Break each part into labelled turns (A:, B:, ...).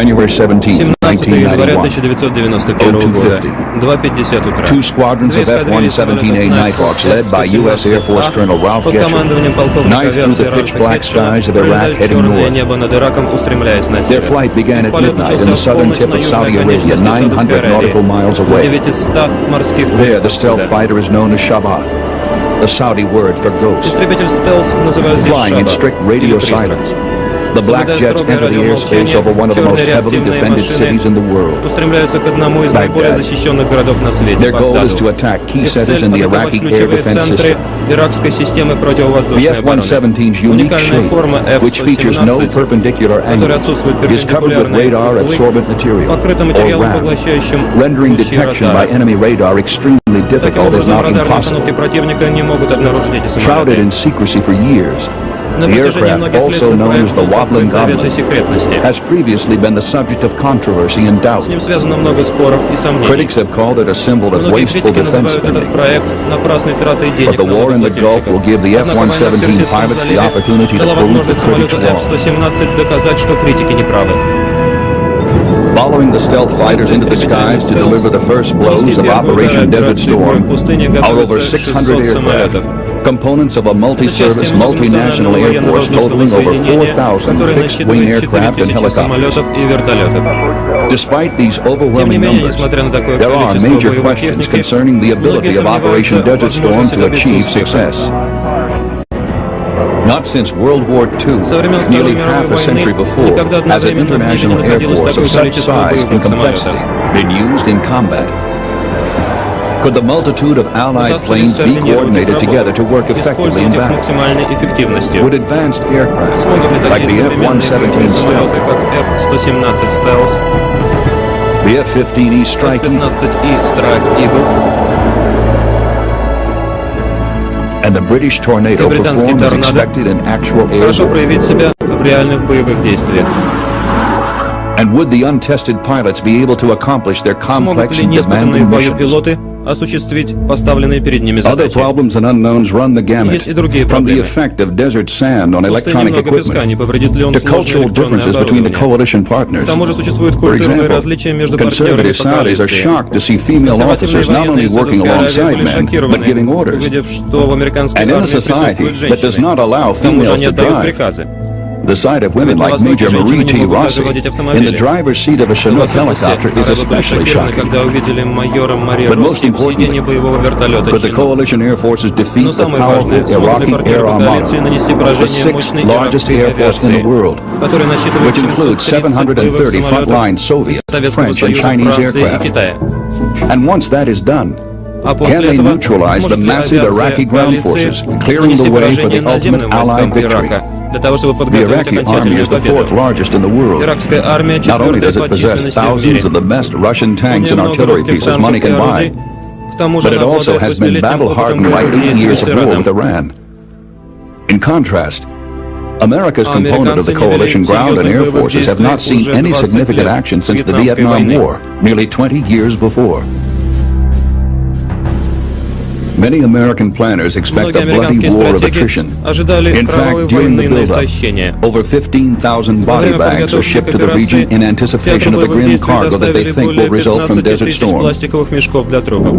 A: January 17,
B: января
A: 1991,
B: 1991 года, 2:50 утра.
A: two squadrons of F-117A Nighthawks led by U.S. Air Force Colonel Ralph
B: под командованием
A: Getchell
B: полковника
A: knifed through the pitch black skies of Iraq heading
B: черное
A: north.
B: небо над Ираком, устремляясь на
A: Their
B: север.
A: flight began at
B: Полет
A: midnight in the
B: начался в
A: southern
B: полночь
A: tip
B: на
A: of Saudi
B: южной
A: Arabia,
B: конечности
A: 900
B: Саудовской
A: nautical
B: Аравии,
A: miles
B: в
A: away.
B: 900 морских
A: There,
B: миль
A: the stealth
B: отсюда.
A: fighter is known as Shabah, the Saudi word for ghost,
B: Истребитель стелс называют здесь
A: flying in strict
B: Шаба,
A: radio
B: или призрак.
A: silence. The black jets enter the airspace over one of the most heavily defended cities in the world,
B: устремляются к одному из наиболее
A: Baghdad.
B: защищенных городов на свете,
A: Their goal is to
B: Багдаду.
A: attack key
B: Их
A: centers
B: цель
A: in the
B: — атаковать
A: Iraqi air
B: ключевые
A: defense
B: центры
A: system.
B: иракской системы
A: The
B: противовоздушной обороны.
A: F-117's unique
B: Уникальная
A: shape,
B: форма
A: which features no
B: F-117,
A: perpendicular
B: которая
A: angles,
B: отсутствует
A: is covered with
B: перпендикулярные
A: radar
B: углы,
A: absorbent material,
B: покрыта
A: or
B: материалом,
A: RAM,
B: поглощающим
A: rendering
B: лучи
A: detection by
B: радара.
A: enemy radar extremely
B: Таким
A: difficult, if
B: образом,
A: not
B: радарные
A: impossible.
B: установки противника не могут обнаружить эти
A: Shrouded
B: самолеты.
A: in secrecy for years,
B: На
A: the
B: протяжении
A: aircraft,
B: многих лет
A: also
B: этот
A: known
B: проект
A: as the
B: был
A: Wobbling
B: покрыт завесой
A: Goblin,
B: секретности.
A: has previously been the subject of controversy and doubt.
B: С ним связано много споров и сомнений.
A: Critics have called it a symbol of
B: Многие
A: wasteful
B: критики
A: defense
B: называют этот
A: spending.
B: проект напрасной тратой
A: But
B: денег
A: the war in the Gulf will give the
B: Однако война в
A: F-117
B: Персидском
A: pilots the
B: заливе
A: opportunity to
B: дала
A: prove the
B: возможность самолету
A: critics wrong.
B: F-117 доказать, что критики не правы.
A: Following the stealth fighters into the skies to deliver the first blows of Operation Desert Storm, are over 600 aircraft, components of a multi-service, multinational air force totaling over 4,000 fixed-wing aircraft and helicopters. Despite these overwhelming numbers, there are major questions concerning the ability of Operation Desert Storm to achieve success. Not since World War II, nearly half a century before, has an international air force of such size and complexity been used in combat. Could the multitude of Allied planes be coordinated together to work effectively in battle? Would advanced aircraft, like the F-117 Stealth, the F-15E Strike Eagle, and the British Tornado perform as expected in actual air
B: хорошо
A: war?
B: проявить себя в реальных боевых действиях.
A: And would the untested pilots be able to accomplish their
B: Смогут
A: complex
B: ли
A: and
B: неиспытанные
A: demanding
B: в бою
A: missions?
B: пилоты осуществить поставленные перед ними
A: Other
B: задачи?
A: problems and unknowns run the gamut,
B: Есть и другие
A: from the
B: проблемы.
A: effect of desert sand on
B: В пустыне
A: electronic
B: много песка, не
A: equipment
B: повредит ли он
A: to
B: сложное
A: cultural
B: электронное
A: differences between the
B: оборудование?
A: coalition
B: К
A: partners.
B: тому же существуют
A: For
B: культурные
A: example,
B: различия между партнерами
A: conservative
B: по
A: Saudis are
B: коалиции.
A: shocked to see female officers not only working alongside men, but giving orders.
B: Увидев, что в американской
A: And in a
B: армии
A: society
B: присутствуют
A: that does
B: женщины.
A: not allow
B: К тому же
A: females
B: они
A: to
B: отдают
A: drive,
B: приказы.
A: the sight of women like Major Marie T. Rossi in the driver's seat of a Chinook helicopter is especially shocking.
B: Когда увидели майора Мари
A: But most
B: Росси в сиденье
A: importantly,
B: боевого вертолета
A: could the
B: Chinook.
A: coalition air forces defeat
B: Но
A: the
B: самое
A: powerful
B: важное, смогут ли
A: Iraqi
B: партнеры
A: Air
B: по коалиции нанести
A: Armada, the
B: поражение
A: 6th
B: мощной
A: largest
B: иракской
A: air force in the
B: авиации,
A: world,
B: которая насчитывает
A: which includes
B: 730 боевых
A: 730
B: самолетов
A: frontline Soviet,
B: Советского
A: French, and
B: Союза,
A: Chinese
B: Франции и
A: aircraft.
B: Китая.
A: And once that is done,
B: А после
A: can they
B: этого
A: neutralize the
B: сможет ли
A: massive
B: авиация
A: Iraqi ground
B: коалиции
A: forces, clearing
B: нанести
A: the way for
B: поражение
A: the ultimate
B: наземным
A: Allied
B: войскам
A: victory?
B: Ирака, для того, чтобы
A: The
B: подготовить
A: Iraqi army
B: окончательную
A: is the fourth
B: победу?
A: largest in the world.
B: Иракская армия
A: Not only
B: четвертая
A: does
B: по
A: it possess
B: численности в
A: thousands
B: мире.
A: of the best Russian
B: У
A: tanks
B: нее
A: and
B: много
A: artillery
B: русских
A: pieces money
B: танков и
A: can
B: орудий.
A: buy,
B: К тому же
A: but it
B: она
A: also
B: обладает
A: has been
B: 8-летним
A: battle
B: опытом
A: hardened by
B: боевых
A: 8
B: действий
A: years
B: с
A: of war
B: Ираном.
A: with Iran. In contrast, America's
B: А
A: component of the
B: американцы не
A: coalition
B: вели
A: ground and air
B: серьезных боевых
A: forces have not
B: действий
A: seen
B: уже
A: any
B: 20
A: significant
B: лет
A: action since the
B: Вьетнамской
A: Vietnam
B: войны.
A: War, nearly 20 years before. Many American planners expect
B: Многие
A: a bloody
B: американские
A: war of
B: стратеги
A: attrition.
B: ожидали
A: In
B: кровавой
A: fact, during the
B: войны на
A: build-up,
B: истощение.
A: over 15,000
B: Во
A: body
B: время
A: bags are
B: подготовки
A: shipped
B: к
A: to the region
B: операции
A: in
B: театр
A: anticipation of the
B: боевых
A: grim
B: действий
A: cargo that they
B: доставили
A: think will
B: более
A: result from
B: 15
A: Desert
B: тысяч
A: Storm.
B: пластиковых мешков для трупов.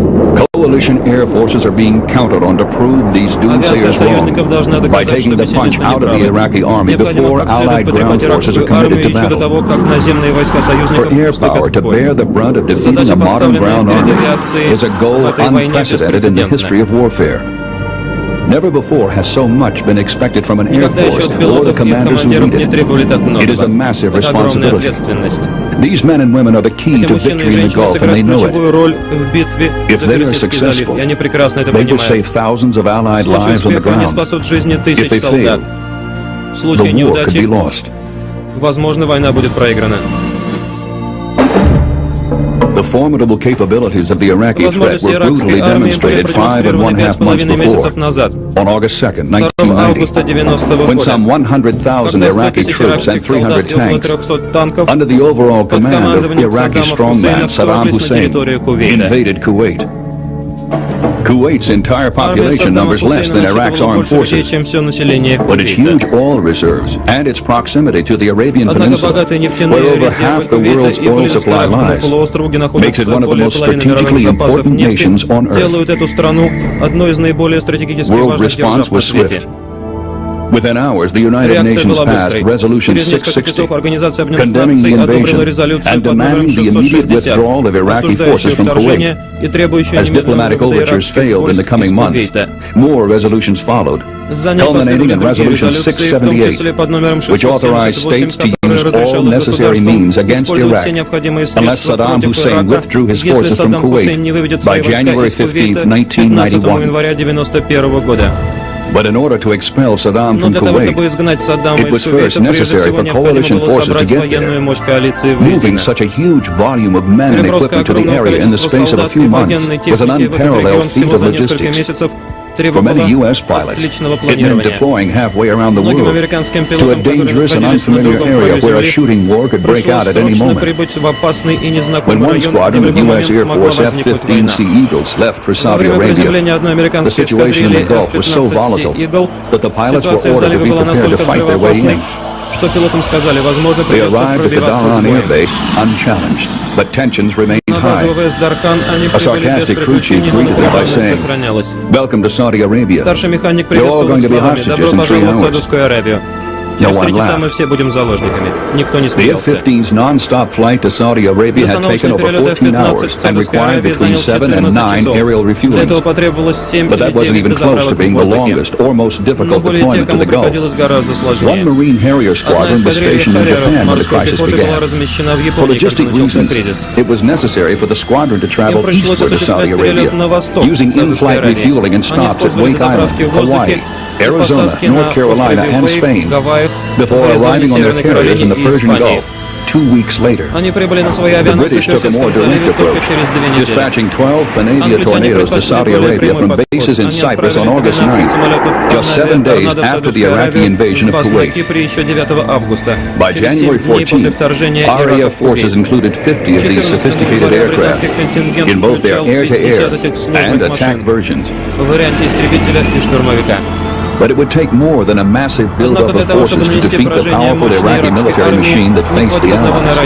A: Coalition air forces are being counted on to prove these
B: Авиация
A: doomsayers
B: союзников должна
A: wrong by
B: доказать,
A: taking
B: что
A: the punch
B: пессимисты
A: out of the
B: неправы.
A: Iraqi army
B: Необходимо
A: before
B: как следует
A: Allied ground
B: потрепать
A: forces are
B: иракскую
A: committed
B: армию
A: to
B: еще до
A: battle.
B: того, как наземные войска
A: For
B: союзников
A: air power
B: вступят
A: to
B: в бой.
A: bear the brunt of defeating a
B: Задача,
A: modern
B: поставленная
A: ground
B: перед
A: army,
B: авиацией
A: is a goal
B: в этой войне
A: unprecedented in the
B: беспрецедентна.
A: history of warfare. Never before has so much been expected from an air
B: Никогда еще
A: force
B: от
A: or the
B: пилотов и
A: commanders who
B: командиров
A: lead
B: не
A: it.
B: требовали так многого.
A: It is a massive
B: Это огромная
A: responsibility.
B: ответственность.
A: These men and women are the key
B: Эти
A: to
B: мужчины и
A: victory in the
B: женщины
A: Gulf, and they
B: сыграют
A: know it.
B: ключевую роль в битве
A: If
B: за
A: they are
B: Персидский залив,
A: successful,
B: и они прекрасно это
A: they will
B: понимают.
A: save thousands of Allied
B: В случае
A: lives on the
B: успеха они
A: ground.
B: спасут жизни
A: If
B: тысяч
A: they
B: солдат.
A: fail,
B: В случае
A: the war could be
B: неудачи,
A: lost.
B: возможно, война будет проиграна.
A: The formidable capabilities of the Iraqi threat
B: Возможности
A: were brutally
B: иракской армии были
A: demonstrated 5.5 months
B: 5,5
A: before,
B: месяцев назад,
A: on August 2nd,
B: 2 августа
A: 1990,
B: 90-го
A: when
B: года,
A: some 100,000
B: когда 100
A: Iraqi
B: тысяч
A: troops and
B: иракских
A: 300
B: солдат и около
A: tanks,
B: 300 танков
A: under the overall
B: под
A: command of
B: командованием
A: Iraqi
B: Саддама
A: strongman
B: Хусейна
A: Saddam
B: вторглись на
A: Hussein,
B: территорию Кувейта.
A: invaded Kuwait. Kuwait's entire population numbers less than Iraq's armed forces, but its huge oil reserves and its proximity to the Arabian Peninsula, where over half the world's oil supply lies, makes it one of the most strategically important nations on earth. World response was swift. Within hours, the United Nations passed Resolution 660, condemning the invasion and demanding the immediate withdrawal of Iraqi forces from Kuwait. As diplomatic overtures failed in the coming months, more resolutions followed, culminating in Resolution 678, which authorized states to use all necessary means against Iraq unless Saddam Hussein withdrew his forces from Kuwait by January 15, 1991. But in order to expel Saddam from Kuwait, it was first necessary for coalition forces to get there. Moving such a huge volume of men and equipment to the area in the space of a few months was an unparalleled feat of logistics. For many U.S. pilots, it meant deploying halfway around the world to a dangerous and unfamiliar area where a shooting war could break out at any moment. When one squadron of U.S. Air Force F-15C Eagles left for Saudi Arabia, the situation in the Gulf was so volatile that the pilots were ordered to be prepared to fight their way in. They arrived at the Dhahran Air Base unchallenged, but tensions remained high. A sarcastic crew chief greeted them by saying, "Welcome to Saudi Arabia. You're all going to be hostages in 3 hours." No one laughed. The F-15's non-stop flight to Saudi Arabia had taken over 14 hours and required between 7 and 9 aerial refuelings. But that wasn't even close to being the longest or most difficult deployment to the Gulf. One Marine Harrier squadron was stationed in Japan when the crisis began. For logistic reasons, it was necessary for the squadron to travel eastward to Saudi Arabia, using in-flight refueling and stops at Wake Island, Hawaii, Arizona, North Carolina, and Spain, before arriving on their carriers in the Persian Gulf 2 weeks later. The British took a more direct approach, dispatching 12 Panavia Tornadoes to Saudi Arabia from bases in Cyprus on August 9th, just 7 days after the Iraqi invasion of Kuwait. By January 14th, RAF forces included 50 of these sophisticated aircraft in both their air-to-air and attack versions. But it would take more than a massive buildup of forces to defeat the powerful Iraqi military machine that faced the Allies.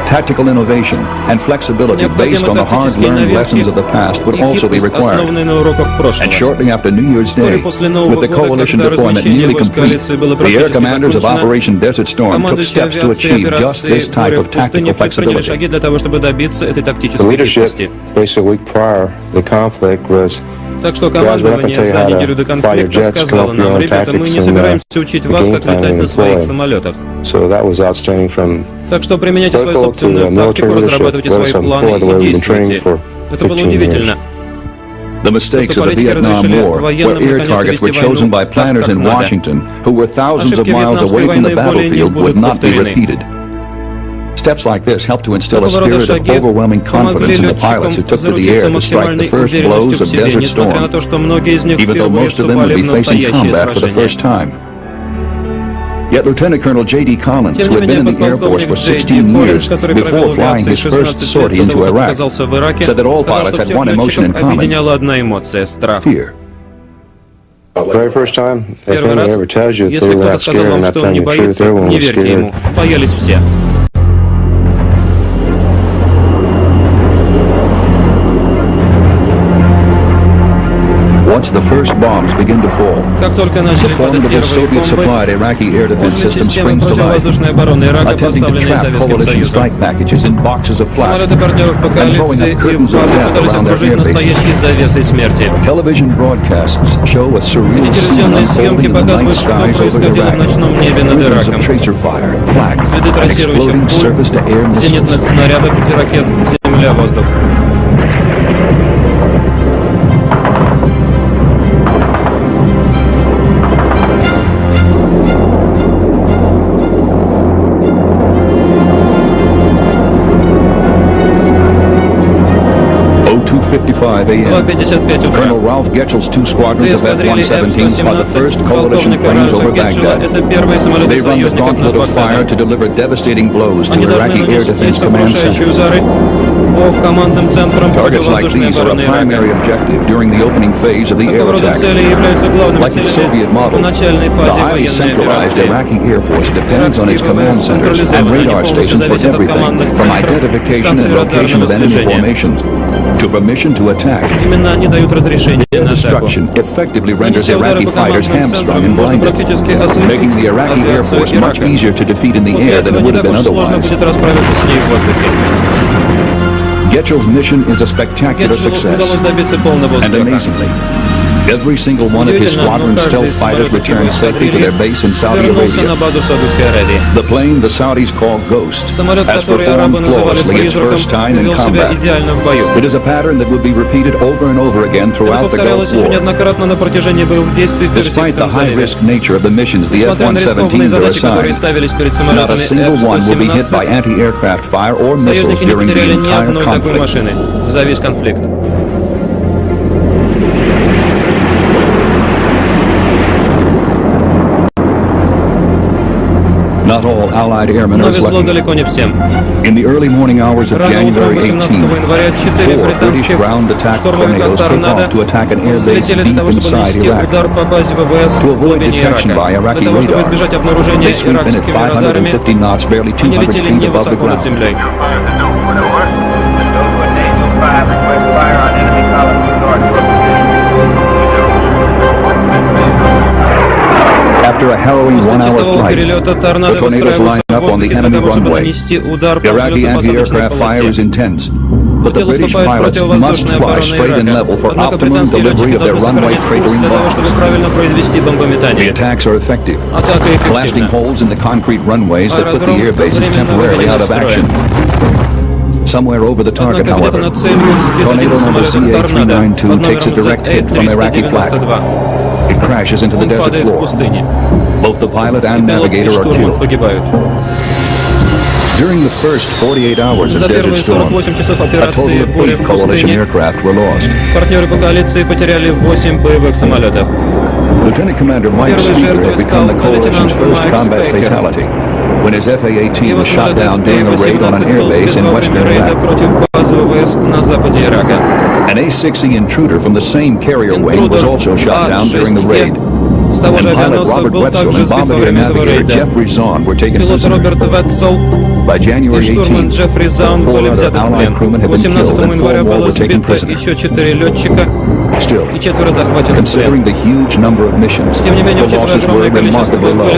A: Tactical innovation and flexibility based on the hard-learned lessons of the past would also be required. And shortly after New Year's Day, with the coalition deployment nearly complete, the air commanders of Operation Desert Storm took steps to achieve just this type of tactical flexibility.
C: The leadership, basically a week prior to the conflict, was
B: Так что командование за неделю до конфликта сказало нам: ребята, мы не собираемся учить вас, как летать на своих самолетах. Так что применяйте свою собственную тактику, разрабатывайте свои планы и действуйте. Это было удивительно.
A: The mistakes of the Vietnam War, where air targets were chosen by planners in Washington, who were thousands of miles away from the battlefield, would not be repeated. Steps like this helped to instill a spirit of overwhelming confidence in the pilots who took to the air to strike the first blows of Desert Storm, even though most of them would be facing combat for the first time. Yet Lieutenant Colonel J.D. Collins, who had been in the Air Force for 16 years before flying his first sortie into Iraq, said that all pilots had one emotion in common: fear.
C: The very first time, if anyone ever tells you that they were not scared and not telling you the truth, everyone was scared.
A: Once the first bombs begin to fall, the formidable Soviet-supplied Iraqi air defense system springs to life, attempting to trap coalition strike packages in boxes of flak and throwing up curtains of death around their air bases. Television broadcasts show a surreal scene unfolding in the night skies over Iraq, rhythms of tracer fire, flak, and exploding surface-to-air missiles. 2:55 a.m.
D: 2:55 утра.
A: Colonel Ralph Getchell's two squadrons of F-117s are the first coalition planes over Baghdad. They run the gauntlet of fire to deliver devastating blows to Iraqi air defense command centers. Targets like these are a primary objective during the opening phase of the air attack. Like its Soviet model, the highly centralized Iraqi Air Force depends on its command centers and radar stations for everything, from identification and location of enemy formations to permission to attack. Their destruction effectively renders Iraqi fighters hamstrung and blinded, making the Iraqi Air Force much easier to defeat in the air than it would have been otherwise. Getchell's mission is a spectacular success, and amazingly, every single one of his squadron's stealth fighters returned safely to their base in Saudi Arabia. The plane the Saudis call Ghost has performed flawlessly its first time in combat. It is a pattern that will be repeated over and over again throughout the Gulf War. Despite the high-risk nature of the missions the F-117s are assigned, not a single one will be hit by anti-aircraft fire or missiles during the entire conflict. Not all Allied airmen are lucky. In the early morning hours of January 18th, 4 British ground attack tornadoes take off to attack an air base deep inside Iraq. To avoid detection by Iraqi radar, they sweep in at 550 knots, barely 200 feet above the ground. After a harrowing one-hour flight, the tornadoes line up on the enemy runway. Iraqi anti-aircraft fire is intense, but the British pilots must fly straight and level for optimum delivery of their runway cratering bombs. The attacks are effective, blasting holes in the concrete runways that put the air bases temporarily out of action. Somewhere over the target, however, tornado number CA-392 takes a direct hit from Iraqi flak. It crashes into the desert floor. Both the pilot and navigator are killed. During the first 48 hours of Desert Storm, a total of 8 coalition aircraft were lost. Lieutenant Commander Mike Speaker had become the coalition's first combat fatality when his FA-18 was shot down during a raid on an airbase in western Iraq. An A-6E intruder from the same carrier wing was also shot down during the raid. And pilot Robert Wetzel and bombardier navigator Jeffrey Zahn were taken prisoner. By January 18th, 4 other Allied crewmen had been killed and 4 more were taken prisoner. Still, considering the huge number of missions, the losses were remarkably low.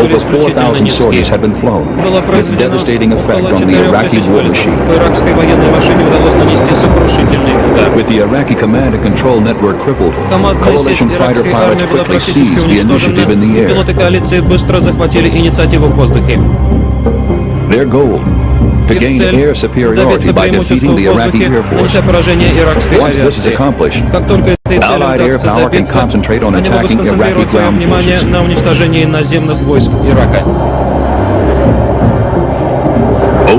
A: Over 4,000 sorties had been flown, with devastating effect on the Iraqi war machine. With the Iraqi command and control network crippled, coalition fighter pilots quickly seized the initiative in the air. Their goal: to gain air superiority by defeating the Iraqi Air Force. Once this is accomplished, Allied air power can concentrate on attacking Iraqi ground forces.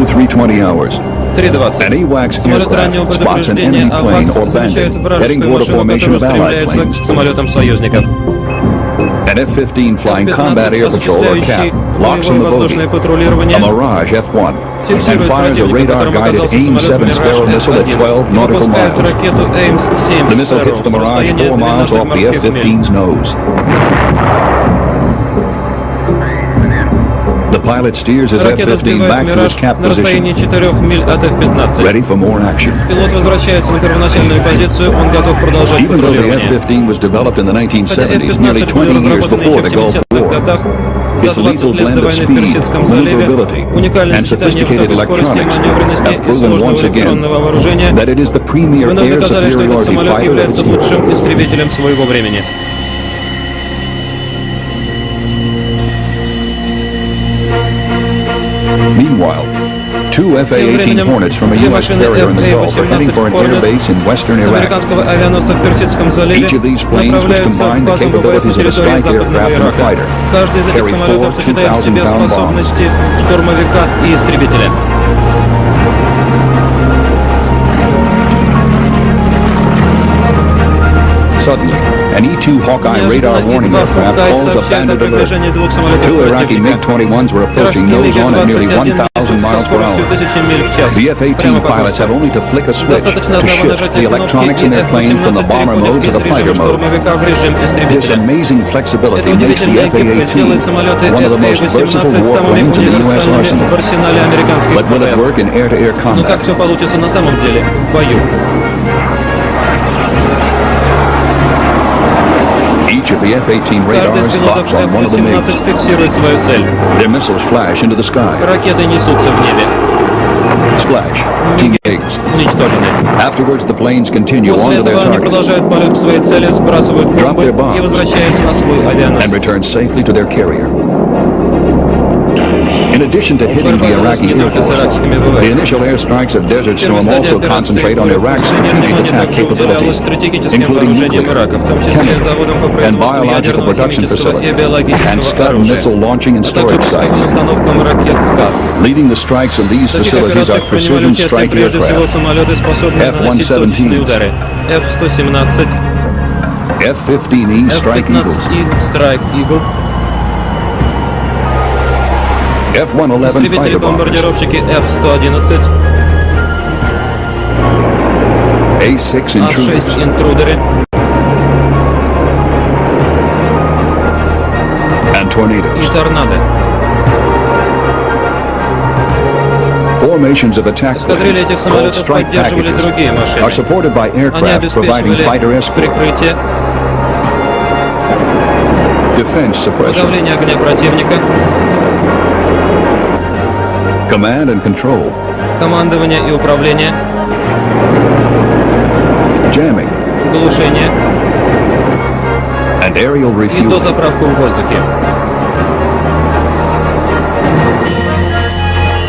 A: 03:20 hours. An AWACS aircraft spots an enemy plane or bandit heading toward a formation of Allied planes. An F-15 flying combat air patrol or CAP locks on the bogey, a Mirage F-1, and fires a radar-guided AIM-7 Sparrow missile at 12 nautical miles. The missile hits the Mirage 4 miles off the F-15's nose. The pilot steers his F-15 back to his cap position, ready for more action. Even though the F-15 was developed in the 1970s, nearly 20 years before the Gulf War, its lethal blend of speed, maneuverability, and sophisticated electronics have proven once again that it is the premier air superiority fighter of its era. Meanwhile, 2 FA-18 Hornets from a U.S. carrier in the Gulf are heading for an air base in western Iraq. Each of these planes, which combine the capabilities of a strike aircraft and a fighter, carry 4 2,000-pound bombs. Suddenly, an E-2 Hawkeye radar warning aircraft calls abandoned alert. Two Iraqi MiG-21s were approaching nose on at nearly 1,000 miles per hour. The F-18 pilots have only to flick a switch to shift the electronics in their plane from the bomber mode to the fighter mode. This amazing flexibility makes the F-18 one of the most versatile warplanes in the U.S. arsenal. But will it work in air-to-air combat? Each of the F-18 radars locks on one of the MiGs. Their missiles flash into the sky. Splash. 2 MiGs. Afterwards, the planes continue on to their target, drop their bombs, and return safely to their carrier. In addition to hitting the Iraqi Air Force, the initial airstrikes of Desert Storm also concentrate on Iraq's strategic attack capabilities, including nuclear, chemical, and biological production facilities, and Scud missile launching and storage sites. Leading the strikes of these facilities are precision strike aircraft, F-117s, F-15E Strike Eagles, F-111 fighter bombers, A-6 intruders, and tornadoes. Formations of attack planes, called strike packages, are supported by aircraft providing fighter escort, defense suppression, command and control,
D: командование и управление,
A: jamming,
D: глушение
A: and aerial
D: и
A: refueling.
D: дозаправку в воздухе.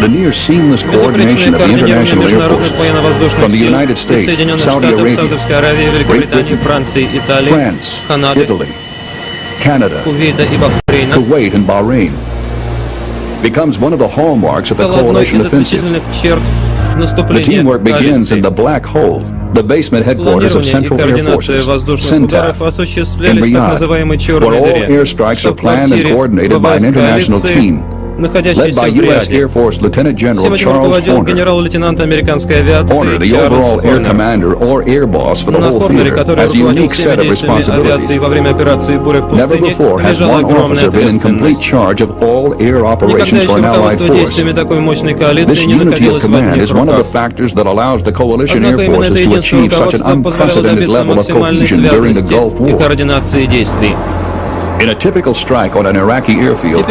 A: The near seamless coordination of the international air forces from the United States, Saudi Arabia, Great Britain, France, Italy, Canada, Kuwait, and Bahrain becomes one of the hallmarks of the coalition offensive. The teamwork begins in the Black Hole, the basement headquarters of Central Air Forces, CENTAF, in Riyadh, where all airstrikes are planned and coordinated by an international team, led by U.S. Air Force Lieutenant General Charles Horner, the overall air commander or air boss for the whole theater, has a unique set of responsibilities. Never before has one officer been in complete charge of all air operations for an allied force. This unity of command is one of the factors that allows the coalition air forces to achieve such an unprecedented level of cohesion during the Gulf War. In a typical strike on an Iraqi airfield,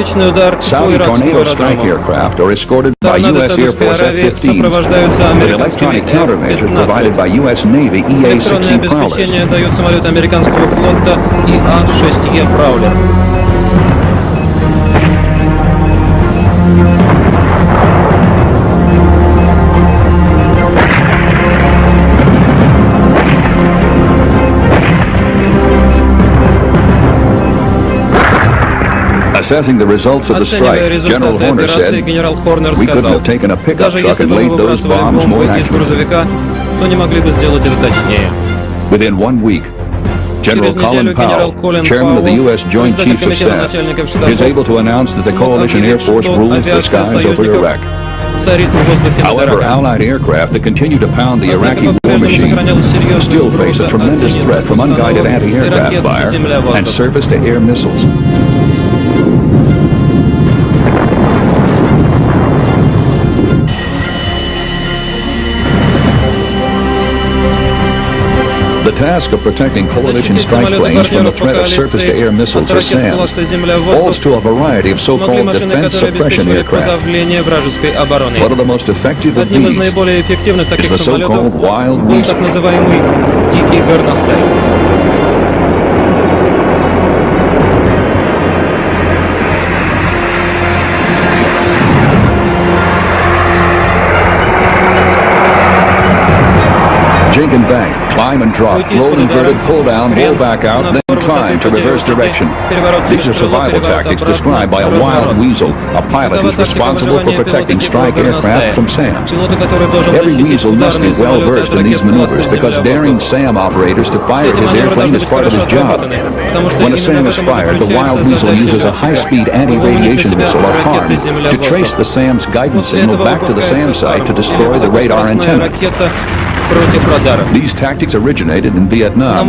A: Saudi Tornado strike aircraft are escorted by U.S. Air Force F-15s, with electronic countermeasures provided by U.S. Navy EA-6E Prowlers. Assessing the results of the strike, General Horner said, "We couldn't have taken a pickup truck and laid those bombs more accurately." Within 1 week, General Colin Powell, chairman of the U.S. Joint Chiefs of Staff, is able to announce that the coalition air force rules the skies over Iraq. However, Allied aircraft that continue to pound the Iraqi war machine still face a tremendous threat from unguided anti-aircraft fire and surface-to-air missiles. The task of protecting coalition strike planes from the threat of surface-to-air missiles or SAMs falls to a variety of so-called defense suppression aircraft. One of the most effective of these is the so-called wild weasel. Jink and bank, climb and drop, roll inverted, pull down, roll back out, then trying to reverse direction. These are survival tactics described by a wild weasel, a pilot who's responsible for protecting strike aircraft from SAMs. Every weasel must be well versed in these maneuvers because daring SAM operators to fire his airplane is part of his job. When a SAM is fired, the wild weasel uses a high-speed anti-radiation missile or HARM to trace the SAM's guidance signal back to the SAM site to destroy the radar antenna. These tactics originated in Vietnam.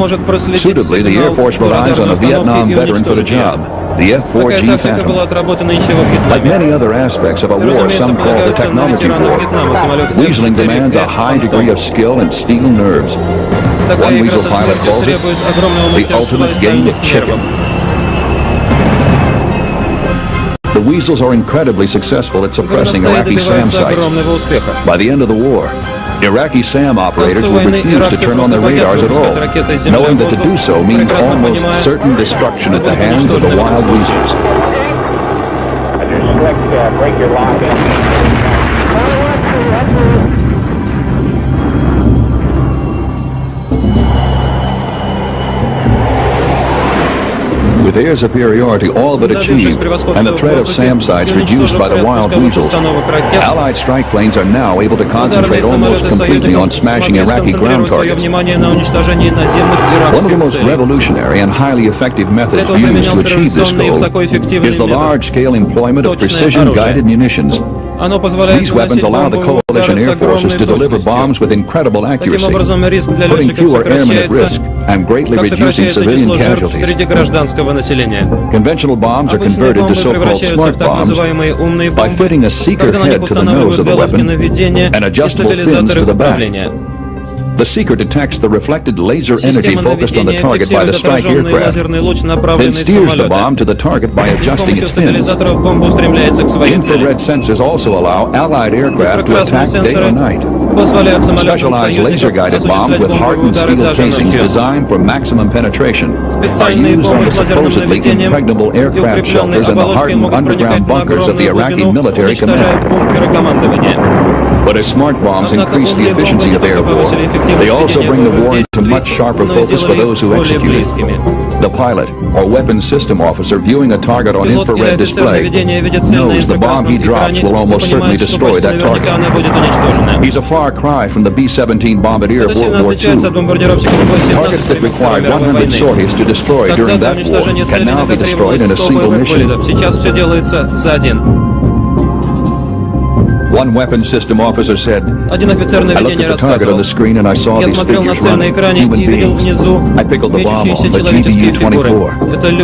A: Suitably, the Air Force relies on a Vietnam veteran for the job, the F-4G Phantom. Like many other aspects of a war some call the technology war, weaseling demands a high degree of skill and steel nerves. One weasel pilot calls it the ultimate game of chicken. The weasels are incredibly successful at suppressing Iraqi SAM sites. By the end of the war, Iraqi SAM operators will refuse to turn on their radars at all, knowing that to do so means almost certain destruction at the hands of the wild weasels.
E: Break your lock in.
A: With air superiority all but achieved, and the threat of SAM sites reduced by the wild weasels, Allied strike planes are now able to concentrate almost completely on smashing Iraqi ground targets. One of the most revolutionary and highly effective methods used to achieve this goal is the large-scale employment of precision-guided munitions. These weapons allow the coalition air forces to deliver bombs with incredible accuracy, putting fewer airmen at risk and greatly reducing civilian casualties. Conventional bombs are converted to so-called smart bombs by fitting a seeker head to the nose of the weapon and adjustable fins to the back. The seeker detects the reflected laser energy focused on the target by the strike aircraft, then steers the bomb to the target by adjusting its fins. Infrared sensors also allow Allied aircraft to attack day or night. Specialized laser-guided bombs with hardened steel casings designed for maximum penetration are used on the supposedly impregnable aircraft shelters and the hardened underground bunkers of the Iraqi military command. But as smart bombs increase the efficiency of air war, they also bring the war into much sharper focus for those who execute it. The pilot or weapons system officer viewing a target on infrared display knows the bomb he drops will almost certainly destroy that target. He's a far cry from the B-17 bombardier of World War II. Targets that required 100 sorties to destroy during that war can now be destroyed in a single mission. One weapons system officer said, "I looked at the target on the screen and I saw these figures running, human beings. I pickled the bomb off a GBU-24.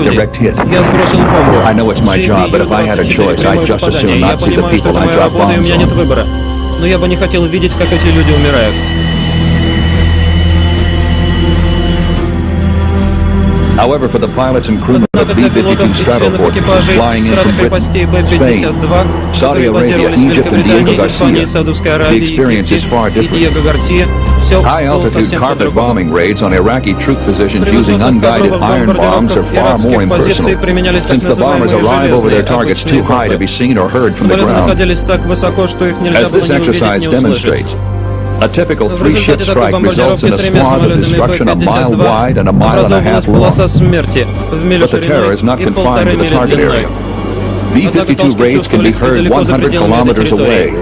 A: Direct hit. I know it's my job, but if I had a choice, I'd just as soon not see the people I drop bombs on."
D: Но я бы не хотел видеть, как эти люди умирают.
A: However, for the pilots and crewmen of B-52 Stratofortresses flying in from Britain, Spain, Saudi Arabia, Egypt, and Diego Garcia, the experience is far different. High-altitude carpet bombing raids on Iraqi troop positions using unguided iron bombs are far more impersonal, since the bombers arrive over their targets too high to be seen or heard from the ground. As this exercise demonstrates, a typical three-ship strike results in a swath of destruction a mile wide and a mile and a half long. But the terror is not confined to the target area. B-52 raids can be heard 100 kilometers away,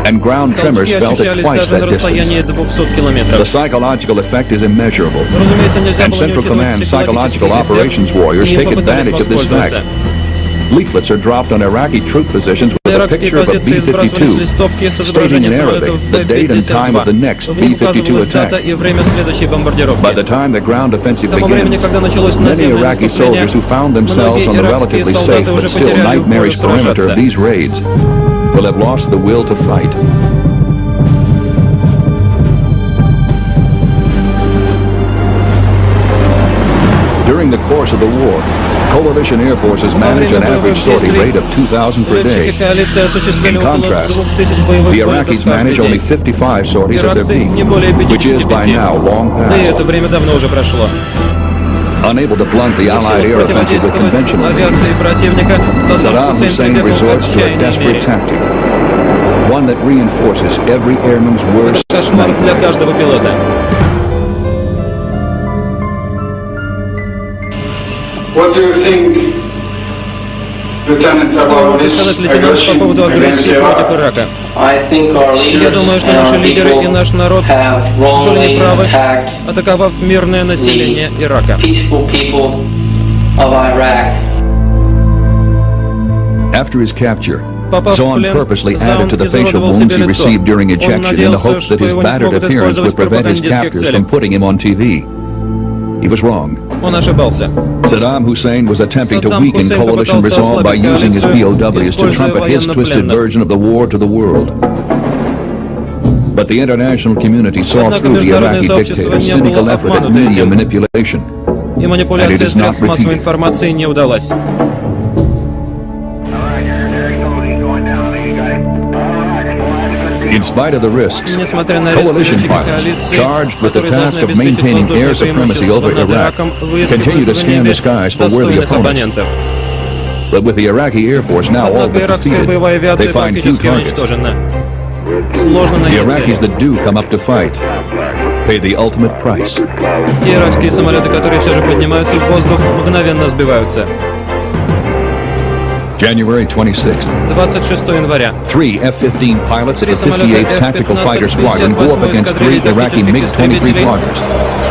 A: and ground tremors felt at twice that distance. The psychological effect is immeasurable, and Central Command psychological operations warriors take advantage of this fact. Leaflets are dropped on Iraqi troop positions with a picture of a B-52, stating in Arabic the date and time of the next B-52 attack. By the time the ground offensive begins, many Iraqi soldiers who found themselves on the relatively safe but still nightmarish perimeter of these raids will have lost the will to fight. During the course of the war, coalition air forces manage an average sortie rate of 2,000 per day. In contrast, the Iraqis manage only 55 sorties at their peak, which is by now long past. Unable to blunt the Allied air offensive with conventional means, Saddam Hussein resorts to a desperate tactic, one that reinforces every airman's worst nightmare.
D: Что вы можете сказать, лейтенант, по поводу агрессии против Ирака? Я думаю, что наши лидеры и наш народ были неправы, атаковав мирное население Ирака.
A: After his capture,
D: Попав в
A: Zorn
D: плен,
A: purposely
D: Заун
A: added to the facial
D: изуродовал
A: wounds
D: себе
A: he
D: лицо.
A: received during
D: Он
A: ejection in the
D: надеялся,
A: hopes that
D: что
A: his
D: его не
A: battered
D: смогут
A: appearance
D: использовать
A: would
D: в
A: prevent his
D: пропагандистских
A: captors
D: целях.
A: from putting him on TV. He was wrong.
D: Он ошибался.
A: Saddam Hussein was attempting to
D: Саддам
A: weaken
D: Хусейн
A: coalition
D: попытался
A: resolve by
D: ослабить
A: using his
D: коалицию,
A: POWs to
D: используя
A: trumpet his twisted
D: военнопленных.
A: version of the war to the world. But the international community saw
D: Однако
A: through the
D: международное
A: Iraqi
D: сообщество
A: dictator's
D: не
A: cynical
D: было
A: effort at
D: обмануто
A: media
D: этим.
A: manipulation.
D: И
A: And it
D: манипуляция
A: is not
D: средств массовой
A: repeated.
D: информации не удалась.
A: In spite of the risks,
D: Несмотря на риски,
A: coalition
D: летчики
A: pilots,
D: коалиции,
A: charged with the
D: которые
A: task
D: должны
A: of
D: обеспечить
A: maintaining air
D: воздушное
A: supremacy
D: преимущество
A: over
D: над
A: Iraq,
D: Ираком,
A: continue to
D: выискивают в
A: scan the
D: небе
A: skies for worthy
D: достойных
A: opponents.
D: оппонентов.
A: But with the Iraqi Air Force now all
D: Однако
A: but
D: иракская
A: defeated,
D: боевая
A: they
D: авиация
A: find few
D: практически
A: targets.
D: уничтожена. Сложно
A: The
D: найти
A: Iraqis
D: цели.
A: that do come up to fight pay the ultimate price.
D: Те иракские самолеты, которые все же поднимаются в воздух, мгновенно сбиваются.
A: January 26th,
D: 26 января.
A: 3 F-15 pilots of
D: Три
A: the
D: самолета
A: 58th Tactical Fighter Squadron go up
D: 58-й
A: against 3
D: эскадрильи
A: Iraqi
D: тактических
A: MiG-23
D: истребителей
A: floggers.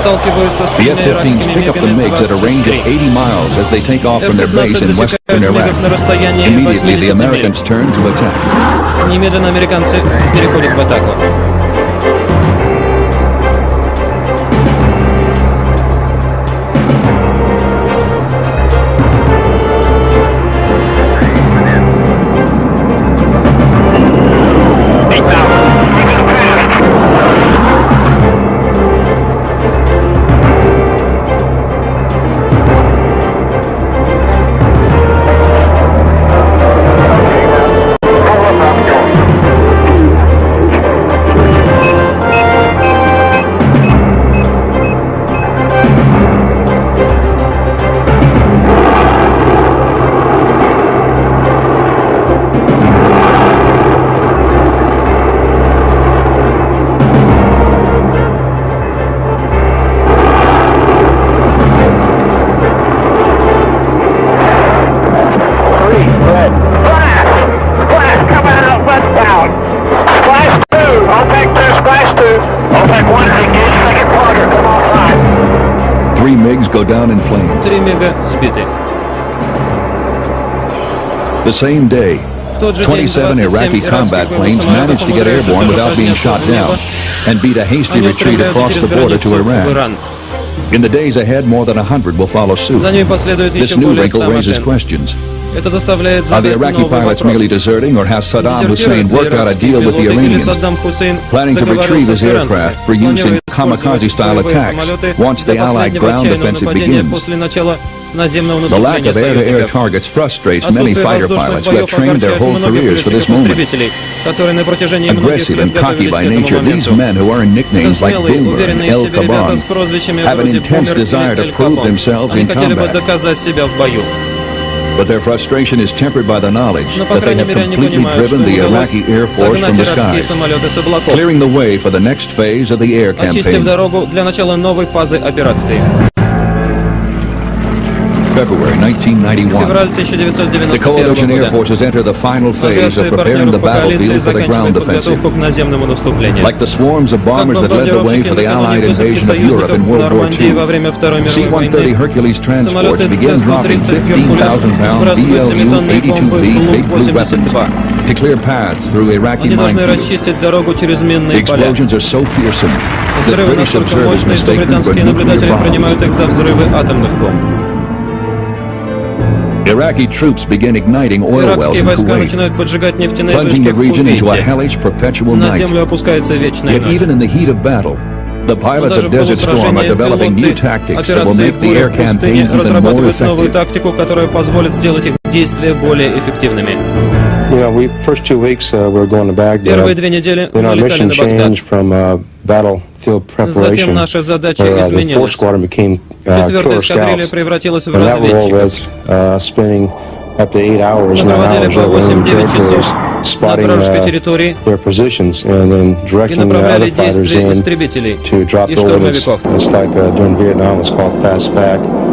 D: сталкиваются с
A: The
D: тремя
A: F-15s
D: иракскими
A: pick up the
D: мигами
A: MiGs at a range of
D: 23.
A: 80 miles as they take off from their base in
D: F-15
A: western
D: засекают
A: Iraq.
D: мигов на расстоянии
A: Immediately,
D: 80
A: the
D: миль.
A: Americans turn to attack.
D: Немедленно американцы переходят в атаку.
A: Three MiGs go down in flames.
D: Три мига сбиты.
A: The same day,
D: В тот же день
A: 27 Iraqi
D: 27
A: combat
D: иракских
A: planes
D: боевых
A: managed to get
D: самолетов
A: airborne without being
D: умудряются
A: shot
D: тоже
A: down
D: подняться
A: and beat a hasty
D: Они
A: retreat
D: устремляются
A: across
D: через
A: the border to
D: границу в
A: Iran.
D: Иран.
A: In the days ahead, more than 100 will follow suit.
D: За ними последует
A: This
D: еще
A: new
D: более
A: wrinkle
D: 100
A: raises
D: машин.
A: questions.
D: Это заставляет
A: Are the
D: задать
A: Iraqi
D: новый
A: pilots
D: вопрос.
A: merely deserting, or has Saddam
D: Дезертируют
A: Hussein
D: ли
A: worked out a
D: иракские
A: deal with the
D: пилоты, или
A: Iranians,
D: Саддам Хусейн
A: planning to retrieve
D: договорился
A: his
D: с иранцами,
A: aircraft for use in
D: планируя
A: kamikaze-style
D: использовать боевые
A: attacks
D: самолеты
A: once the
D: для
A: Allied
D: последнего
A: ground
D: отчаянного
A: offensive
D: нападения
A: begins?
D: после начала наземного
A: The lack
D: наступления
A: of air-to-air
D: союзников.
A: targets frustrates many
D: Отсутствие
A: fighter
D: воздушных
A: pilots who have
D: боев
A: trained their
D: огорчает
A: whole
D: многих
A: careers for this
D: летчиков
A: moment.
D: истребителей, которые на протяжении многих
A: Aggressive
D: лет
A: and cocky
D: готовились
A: by
D: к этому
A: nature, these
D: моменту.
A: men who earn nicknames like
D: Смелые,
A: Boomer and
D: уверенные
A: El
D: в себе ребята
A: Kaban
D: с прозвищами
A: have an
D: вроде
A: intense
D: Бумер
A: desire
D: или
A: to
D: Эль
A: prove
D: Кабан.
A: themselves
D: Они
A: in
D: хотели бы
A: combat.
D: доказать себя в бою.
A: But their frustration is tempered by the knowledge
D: Но, по
A: that they
D: крайней
A: have
D: мере, они
A: completely
D: понимают, что
A: driven the
D: им удалось
A: Iraqi Air Force from
D: загнать
A: the
D: иракские
A: skies,
D: самолеты с облаков,
A: clearing the way for the next phase of the air
D: очистив
A: campaign.
D: дорогу для начала новой фазы операции.
A: February 1991.
D: Февраль
A: The coalition
D: 1991
A: air
D: года.
A: forces enter the final phase of
D: Авиация
A: preparing the
D: партнеров по коалиции
A: battlefield for the ground
D: заканчивает
A: offensive.
D: подготовку к наземному наступлению.
A: Like the swarms of bombers that led the way for the Allied invasion of Europe in World War
D: Нормандии во
A: II,
D: время Второй мировой
A: C-130
D: войны.
A: Hercules transports
D: Самолеты
A: begin dropping
D: C-130 Геркулес
A: 15,000-pound
D: сбрасывают семитонные бомбы
A: BLU-82B Big Blue weapons
D: Глуб-82.
A: to clear paths through Iraqi
D: Они должны
A: minefields.
D: расчистить дорогу через
A: The
D: минные поля.
A: explosions are so fearsome that
D: Взрывы
A: British
D: настолько
A: observers
D: мощные, что
A: mistake them for
D: британские
A: nuclear
D: наблюдатели принимают
A: bombs.
D: их за взрывы атомных бомб.
A: Iraqi troops begin igniting oil wells
D: Иракские
A: in
D: войска
A: Kuwait,
D: начинают поджигать нефтяные
A: plunging
D: вышки
A: the
D: в
A: region into a
D: Кувейте.
A: hellish perpetual
D: На
A: night.
D: землю опускается вечная
A: Yet
D: ночь.
A: even in the heat of battle, the pilots
D: Даже
A: of
D: в
A: Desert Storm are
D: полусражении
A: developing new
D: пилоты
A: tactics that will
D: Операции
A: make the
D: Буря
A: air
D: в
A: campaign
D: пустыне
A: even more
D: разрабатывают новую
A: effective.
D: тактику, которая позволит сделать их действия более эффективными.
C: You know, first 2 weeks we were going to Baghdad.
D: Первые 2 недели
C: Then
D: мы
C: our
D: летали
C: mission
D: на Багдад.
C: changed from battlefield
D: Затем
C: preparation,
D: наша задача
C: where the 4th
D: изменилась.
C: squadron became
D: Четвертая
C: killer
D: эскадрилья
C: scouts.
D: превратилась в
C: And that role
D: разведчиков.
C: was spending up to 8 hours,
D: Мы
C: 9
D: проводили
C: hours
D: по
C: over enemy
D: 8-9
C: territories.
D: часов на вражеской территории и направляли действия истребителей и штурмовиков. То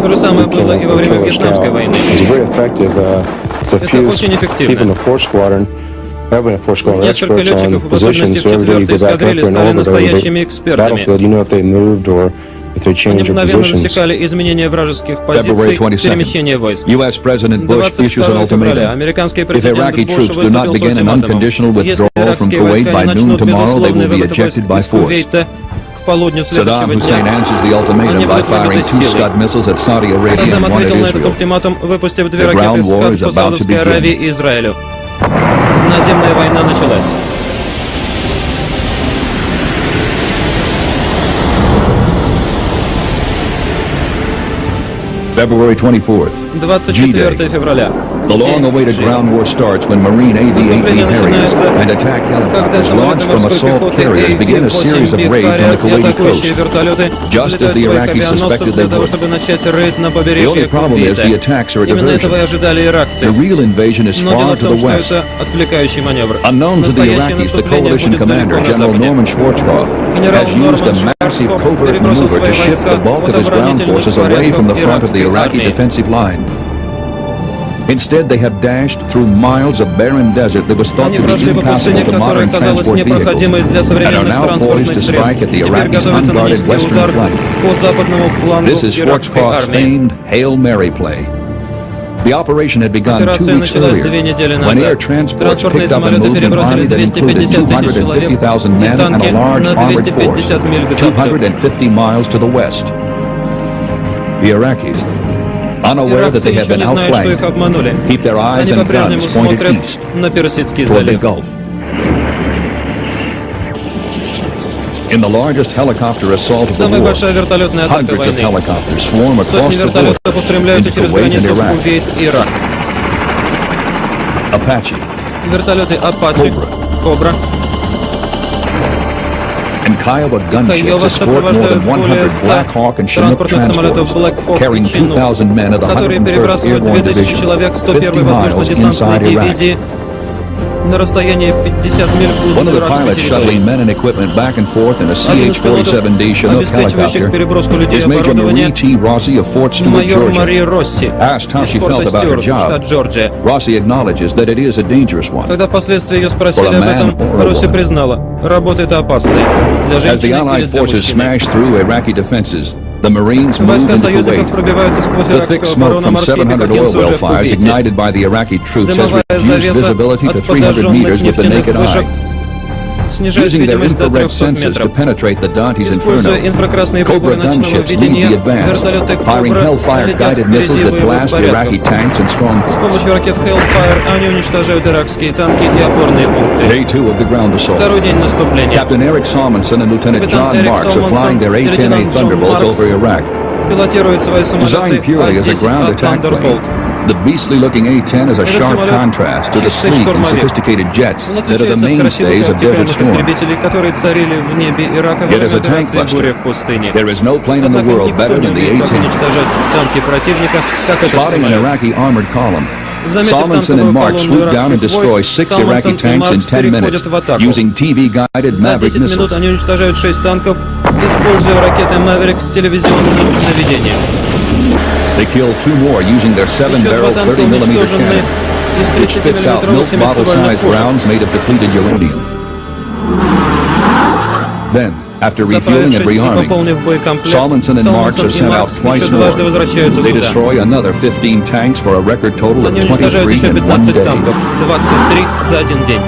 D: же самое было и во время Вьетнамской войны. Это очень эффективно. Несколько летчиков, в особенности в 4-й эскадрилье, стали настоящими экспертами. Они мгновенно засекали изменения вражеских позиций, перемещение войск. 22 февраля американский президент Буш выступил с ультиматумом. Если иракские войска не начнут безусловный вывод войск из Кувейта к полудню следующего дня, они будут выбиты силой. Саддам ответил на этот ультиматум, выпустив 2 ракеты «Скат» по Саудовской Аравии и Израилю. Наземная война началась.
A: February 24th.
D: 24 февраля.
A: The long-awaited ground war starts when Marine AV-8B Harriers and attack helicopters launched from assault carriers begin a series of raids on the Kuwaiti coast, just as the Iraqis suspected they would. The only problem is the attacks are a diversion. The real invasion is far to the west. Unknown to the Iraqis, the coalition commander, General Norman Schwarzkopf, has used a massive covert maneuver to shift the bulk of his ground forces away from the front of the Iraqi defensive line. Instead, they have dashed through miles of barren desert that was thought to be impassable to modern transport vehicles, and are now poised to strike at the Iraqis' unguarded western flank. This is Schwarzkopf's famed Hail Mary play. The operation had begun 2 weeks earlier, when air transports picked up and moved an army that included 250,000 men and a large armored force, 250 miles to the west. The Iraqis, unaware that they have been outflanked, keep their eyes and guns pointed east, toward the Gulf. In the largest helicopter assault of the war, hundreds of helicopters swarm across the border into Kuwait and Iraq. Apache, Cobra, and Kiowa gunships escort more than 100 Black Hawk and Chinook transports, carrying 2,000 men of the 101st Airborne Division, 50 miles inside Iraq.
D: На расстоянии 50 миль вглубь
A: One of the
D: иракской
A: pilots
D: территории.
A: shuttling men and equipment back and forth in a
D: Один из пилотов,
A: CH-47D Chinook
D: обеспечивающих
A: helicopter
D: переброску людей и
A: is Major
D: оборудования,
A: Marie T. Rossi of Fort Stewart,
D: майор Мари
A: Georgia.
D: Росси
A: Asked how
D: из
A: she felt
D: Форта
A: about her
D: Стюарт, штат
A: job,
D: Джорджия.
A: Rossi acknowledges that it is a dangerous one.
D: Когда впоследствии ее спросили
A: For a
D: об
A: man
D: этом,
A: or a
D: Росси
A: woman.
D: признала, работа эта опасная для
A: As the
D: женщины или
A: Allied
D: для
A: forces
D: мужчины.
A: smash through Iraqi defenses, the Marines move
D: Войска
A: into
D: союзников
A: Kuwait.
D: пробиваются сквозь
A: The thick
D: иракскую
A: smoke
D: оборону,
A: from
D: морские
A: 700 oil
D: пехотинцы
A: well
D: уже в
A: fires
D: Кувейте.
A: ignited by the Iraqi troops has
D: Дымовая
A: reduced
D: завеса
A: visibility to
D: от
A: 300 meters with the
D: подожженных
A: naked
D: вышек
A: eye.
D: снижает
A: Using their
D: видимость до
A: infrared
D: 300
A: sensors to
D: метров.
A: penetrate the Dante's
D: Используя
A: inferno,
D: инфракрасные
A: Cobra
D: приборы ночного
A: gunships lead
D: видения,
A: the advance,
D: вертолеты
A: firing
D: Cobra
A: Hellfire
D: летят
A: guided missiles
D: впереди
A: that
D: боевых
A: blast Iraqi
D: порядков.
A: tanks and strong
D: С
A: forces.
D: помощью ракет Hellfire они уничтожают иракские танки и опорные пункты.
A: Day 2 of the ground assault.
D: Второй день наступления.
A: Captain Eric Salmonson and Lieutenant
D: Капитан
A: John
D: Эрик
A: Marks are flying their
D: Салмонсон,
A: A-10A
D: лейтенант Джон
A: Thunderbolts
D: Маркс
A: over Iraq.
D: пилотирует свои самолеты
A: Designed purely as a ground
D: А-10
A: attack plane,
D: Thunderbolt.
A: the beastly-looking A-10 is a
D: Этот
A: sharp
D: самолет
A: contrast to the
D: чистый
A: sleek and
D: штурмовик.
A: sophisticated jets
D: Он
A: that are the
D: отличается от красивых
A: mainstays
D: и
A: of Desert
D: обтекаемых
A: Storm.
D: истребителей, которые царили в небе Ирака во
A: Yet
D: время
A: as a tank
D: операции «Буря»
A: buster,
D: в пустыне.
A: there is no plane in the
D: Однако
A: world
D: никто
A: better
D: не
A: than the
D: умеет так
A: A-10.
D: уничтожать танки противника, как этот
A: Spotting an
D: самолет.
A: Iraqi armored column,
D: Заметив
A: Salmonson and
D: танковую
A: Marks swoop
D: колонну
A: down and
D: иракских
A: destroy
D: войск,
A: 6 Iraqi
D: Салмонсон и
A: tanks in
D: Маркс
A: 10 minutes
D: переходят в атаку.
A: using TV-guided
D: За
A: Maverick
D: 10 минут
A: missiles.
D: они уничтожают 6 танков, используя ракеты Maverick с телевизионным наведением.
A: They kill 2 more using their
D: Еще 2
A: 7-barrel
D: танка
A: 30mm
D: уничтожены
A: cannon,
D: из
A: which spits out
D: 30-миллиметровых
A: milk bottle-sized
D: 7-ствольных пушек.
A: rounds made of depleted uranium. Then, after refueling and
D: Заправившись и
A: rearming,
D: пополнив боекомплект,
A: Salmonson and Marks are
D: Салмонсон и
A: sent out
D: Маркс
A: twice
D: еще
A: more.
D: дважды возвращаются
A: They
D: сюда.
A: destroy another 15 tanks for a record total of
D: Они уничтожают
A: 23
D: еще
A: in one
D: 15
A: day.
D: танков, 23 за один день.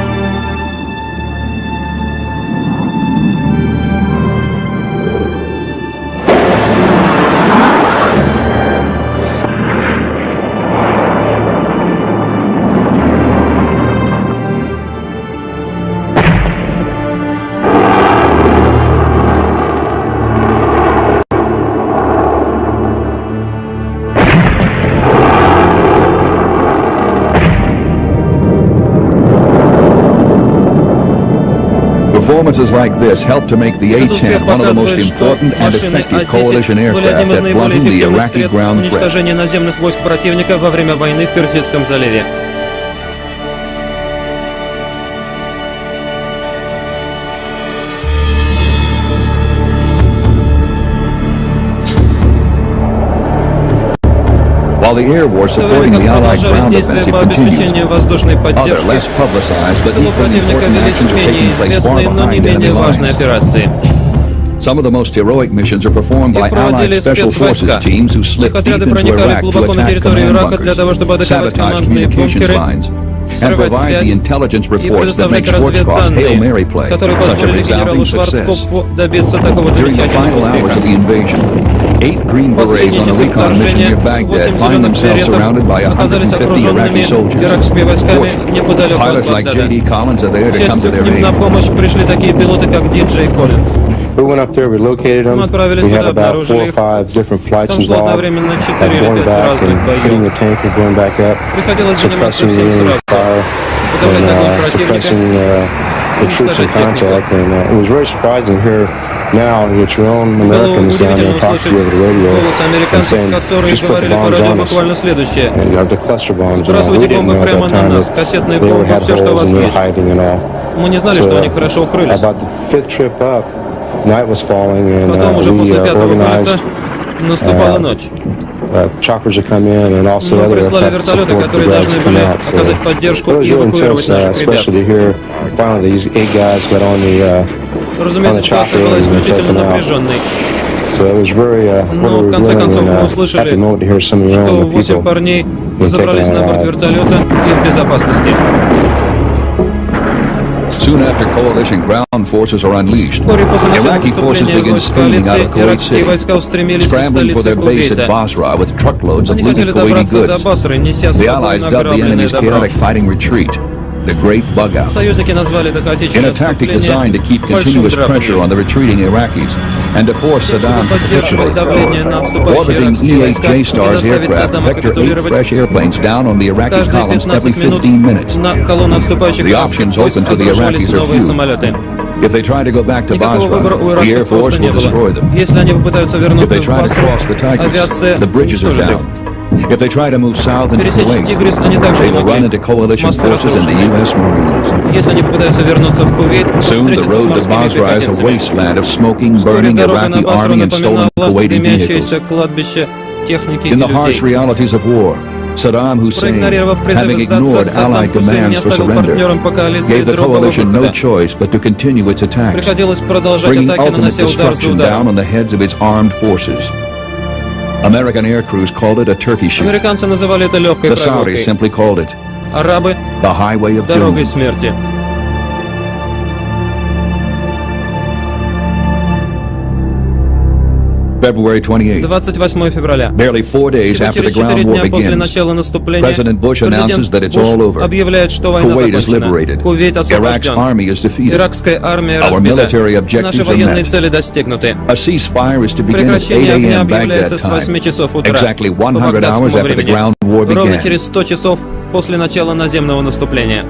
A: Performances like this help to make the
D: Этот успех
A: A-10 one of the most
D: показывает, что
A: important and
D: машины
A: effective
D: А-10
A: coalition
D: были одним
A: aircraft
D: из
A: at
D: наиболее
A: blunting the
D: эффективных
A: Iraqi
D: средств
A: ground threat.
D: уничтожения наземных войск противника во время войны в Персидском заливе.
A: the air war
D: В то время
A: supporting
D: как
A: the Allied
D: продолжались
A: ground
D: действия
A: offensive
D: по
A: continues.
D: обеспечению воздушной
A: Other,
D: поддержки,
A: less publicized but
D: тылу
A: equally
D: противника
A: important
D: велись
A: actions are
D: менее
A: taking place far
D: известные, но не
A: behind
D: менее
A: enemy
D: важные
A: lines.
D: операции.
A: Some of the most heroic missions are performed by
D: Их
A: Allied
D: проводили
A: Special Forces
D: спецвойска.
A: teams who slip
D: Их
A: deep
D: отряды
A: into
D: проникали
A: Iraq to
D: глубоко на
A: attack
D: территорию
A: command
D: Ирака для того,
A: bunkers,
D: чтобы атаковать
A: sabotage
D: командные
A: communications
D: бункеры,
A: lines, and
D: взрывать
A: provide the
D: связь
A: intelligence
D: и
A: reports that make
D: предоставлять
A: Schwarzkopf's Hail Mary
D: разведданные,
A: play
D: которые
A: such a
D: позволили генералу
A: resounding success.
D: Шварцкопфу добиться такого
A: During the
D: замечательного
A: final hours of the
D: успеха.
A: invasion, 8 Green Berets
D: Последние
A: on a
D: часы
A: recon mission
D: вторжения
A: near Baghdad
D: 8
A: find
D: зеленых
A: themselves
D: беретов
A: surrounded by
D: оказались
A: 150 Iraqi
D: окруженными
A: soldiers.
D: иракскими войсками
A: Fortunately,
D: неподалеку от
A: pilots like
D: Багдада.
A: J.D. Collins are there
D: К
A: to come to
D: счастью,
A: their
D: к ним на
A: aid.
D: помощь пришли такие пилоты, как Ди-Джей Коллинз.
C: We went up there, we located them.
D: Мы отправились
C: We had
D: туда,
C: about 4
D: обнаружили
C: or
D: их.
C: 5 different flights
D: Там шло
C: involved.
D: одновременно 4
C: Of
D: или
C: going
D: 5
C: back
D: разных
C: and hitting
D: боев.
C: the tanker, going back up,
D: Приходилось заниматься
C: suppressing the
D: всем
C: enemy
D: сразу.
C: fire,
D: Подавлять огонь противника,
C: suppressing the troops in contact. And it was very surprising here now that your own
D: Было
C: Americans down there
D: удивительно
C: talk to
D: услышать
C: you over the radio
D: голос
C: and
D: американцев,
C: saying,
D: которые
C: just put the
D: говорили по
C: bombs
D: радио
C: on us.
D: буквально следующее.
C: And the cluster bombs.
D: Сбрасывайте
C: We didn't
D: бомбы
C: know at
D: прямо
C: that
D: на
C: time
D: нас,
C: that
D: кассетные
C: they
D: бомбы,
C: had
D: все, что у
C: holes
D: вас
C: and they were
D: есть.
C: hiding and all.
D: Мы не знали, что они хорошо укрылись.
C: About the 5th trip up, night was falling and
D: Потом уже
C: we
D: после пятого вылета
C: organized
D: наступала ночь.
C: choppers to come in and also
D: Мы
C: other
D: прислали
C: aircraft
D: вертолеты,
C: support
D: которые
C: guys
D: должны
C: to come
D: были
C: out. So
D: оказать поддержку
C: it was
D: и
C: really
D: эвакуировать
C: intense,
D: наших
C: especially
D: ребят.
C: to hear finally these 8 guys got on the
D: Разумеется, ситуация была исключительно напряженной.
C: So it was very
D: Но в конце концов мы услышали, что 8 парней забрались на борт вертолета и в безопасности.
A: Soon after coalition ground forces are unleashed,
D: Вскоре после начала
A: Iraqi forces
D: наступления
A: begin
D: войск
A: streaming out
D: коалиции,
A: of Kuwait
D: иракские
A: City,
D: войска устремились к
A: scrambling for
D: столице
A: their base at
D: Кувейта.
A: Basra with truckloads of
D: Они
A: looted
D: хотели
A: Kuwaiti
D: добраться до
A: goods.
D: Басры, неся с
A: The
D: собой
A: Allies dubbed the
D: награбленное
A: enemy's
D: добро.
A: chaotic fighting retreat the Great Bug Out.
D: Союзники назвали это
A: In
D: хаотичное
A: a tactic
D: отступление
A: designed to keep
D: большим
A: continuous pressure on
D: грабежем.
A: the retreating Iraqis and to force
D: Чтобы
A: Saddam to
D: поддерживать
A: capitulate.
D: давление на отступающие
A: Orbiting
D: иракские войска и
A: E-8J-Stars
D: заставить
A: aircraft
D: Саддама
A: vector 8
D: капитулировать,
A: fresh airplanes down on the Iraqi
D: каждые
A: columns every
D: 15 минут
A: 15 minutes.
D: на колонну отступающих
A: The
D: иракских
A: options
D: войск
A: open to the
D: обрушались
A: Iraqis are
D: новые
A: few.
D: самолеты.
A: If they try to go back to
D: Никакого выбора у
A: Basra, the Air
D: иракцев
A: Force
D: просто не
A: will destroy
D: было.
A: them.
D: Если они попытаются
A: If
D: вернуться
A: they
D: в
A: try to cross the
D: Басру,
A: Tigris,
D: авиация
A: the bridges are
D: уничтожит их.
A: down. If they try to move south into
D: Пересечь
A: Kuwait,
D: Тигрис они также
A: they
D: не
A: will run
D: могли.
A: into coalition
D: Мосты
A: forces and the
D: разрушены.
A: U.S. Marines.
D: Если они попытаются вернуться в Кувейт,
A: Soon the
D: встретятся с
A: road to
D: морскими
A: Basra is a
D: пехотинцами.
A: wasteland of smoking,
D: Вскоре
A: burning
D: дорога на
A: Iraqi
D: Басру
A: army and stolen
D: напоминала
A: Kuwaiti vehicles.
D: дымящееся кладбище техники и
A: In the harsh
D: людей.
A: realities of war, Saddam Hussein,
D: Проигнорировав
A: having
D: призывы
A: ignored
D: сдаться, Саддам
A: Allied
D: Хусейн не
A: demands for
D: оставил
A: surrender,
D: партнерам по коалиции
A: gave the
D: другого
A: coalition no
D: выхода.
A: choice but to continue its attacks,
D: Приходилось продолжать
A: bringing
D: атаки,
A: ultimate
D: нанося удар за
A: destruction down
D: ударом.
A: on the heads of its armed forces. American air crews called it a turkey shoot.
D: Американцы называли это легкой
A: The Saudis
D: прогулкой.
A: simply called it
D: Арабы
A: the highway of
D: — дорогой
A: doom.
D: смерти.
A: February 28th,
D: 28 февраля.
A: barely 4 days
D: Всего
A: after the
D: через 4
A: ground war
D: дня после
A: begins,
D: начала наступления
A: President Bush announces that
D: президент
A: it's all
D: Буш
A: over.
D: объявляет, что война
A: Kuwait is
D: закончена.
A: liberated.
D: Кувейт
A: Iraq's
D: освобожден.
A: army is defeated.
D: Иракская армия
A: Our military
D: разбита.
A: objectives
D: Наши
A: are
D: военные
A: met.
D: цели достигнуты.
A: A ceasefire is to begin at 8
D: Прекращение огня
A: a.m.
D: объявляется
A: Baghdad
D: с 8
A: time,
D: часов утра
A: exactly
D: по
A: 100 hours
D: багдадскому
A: after the
D: времени.
A: ground war
D: Ровно
A: began.
D: через 100 часов после начала наземного наступления.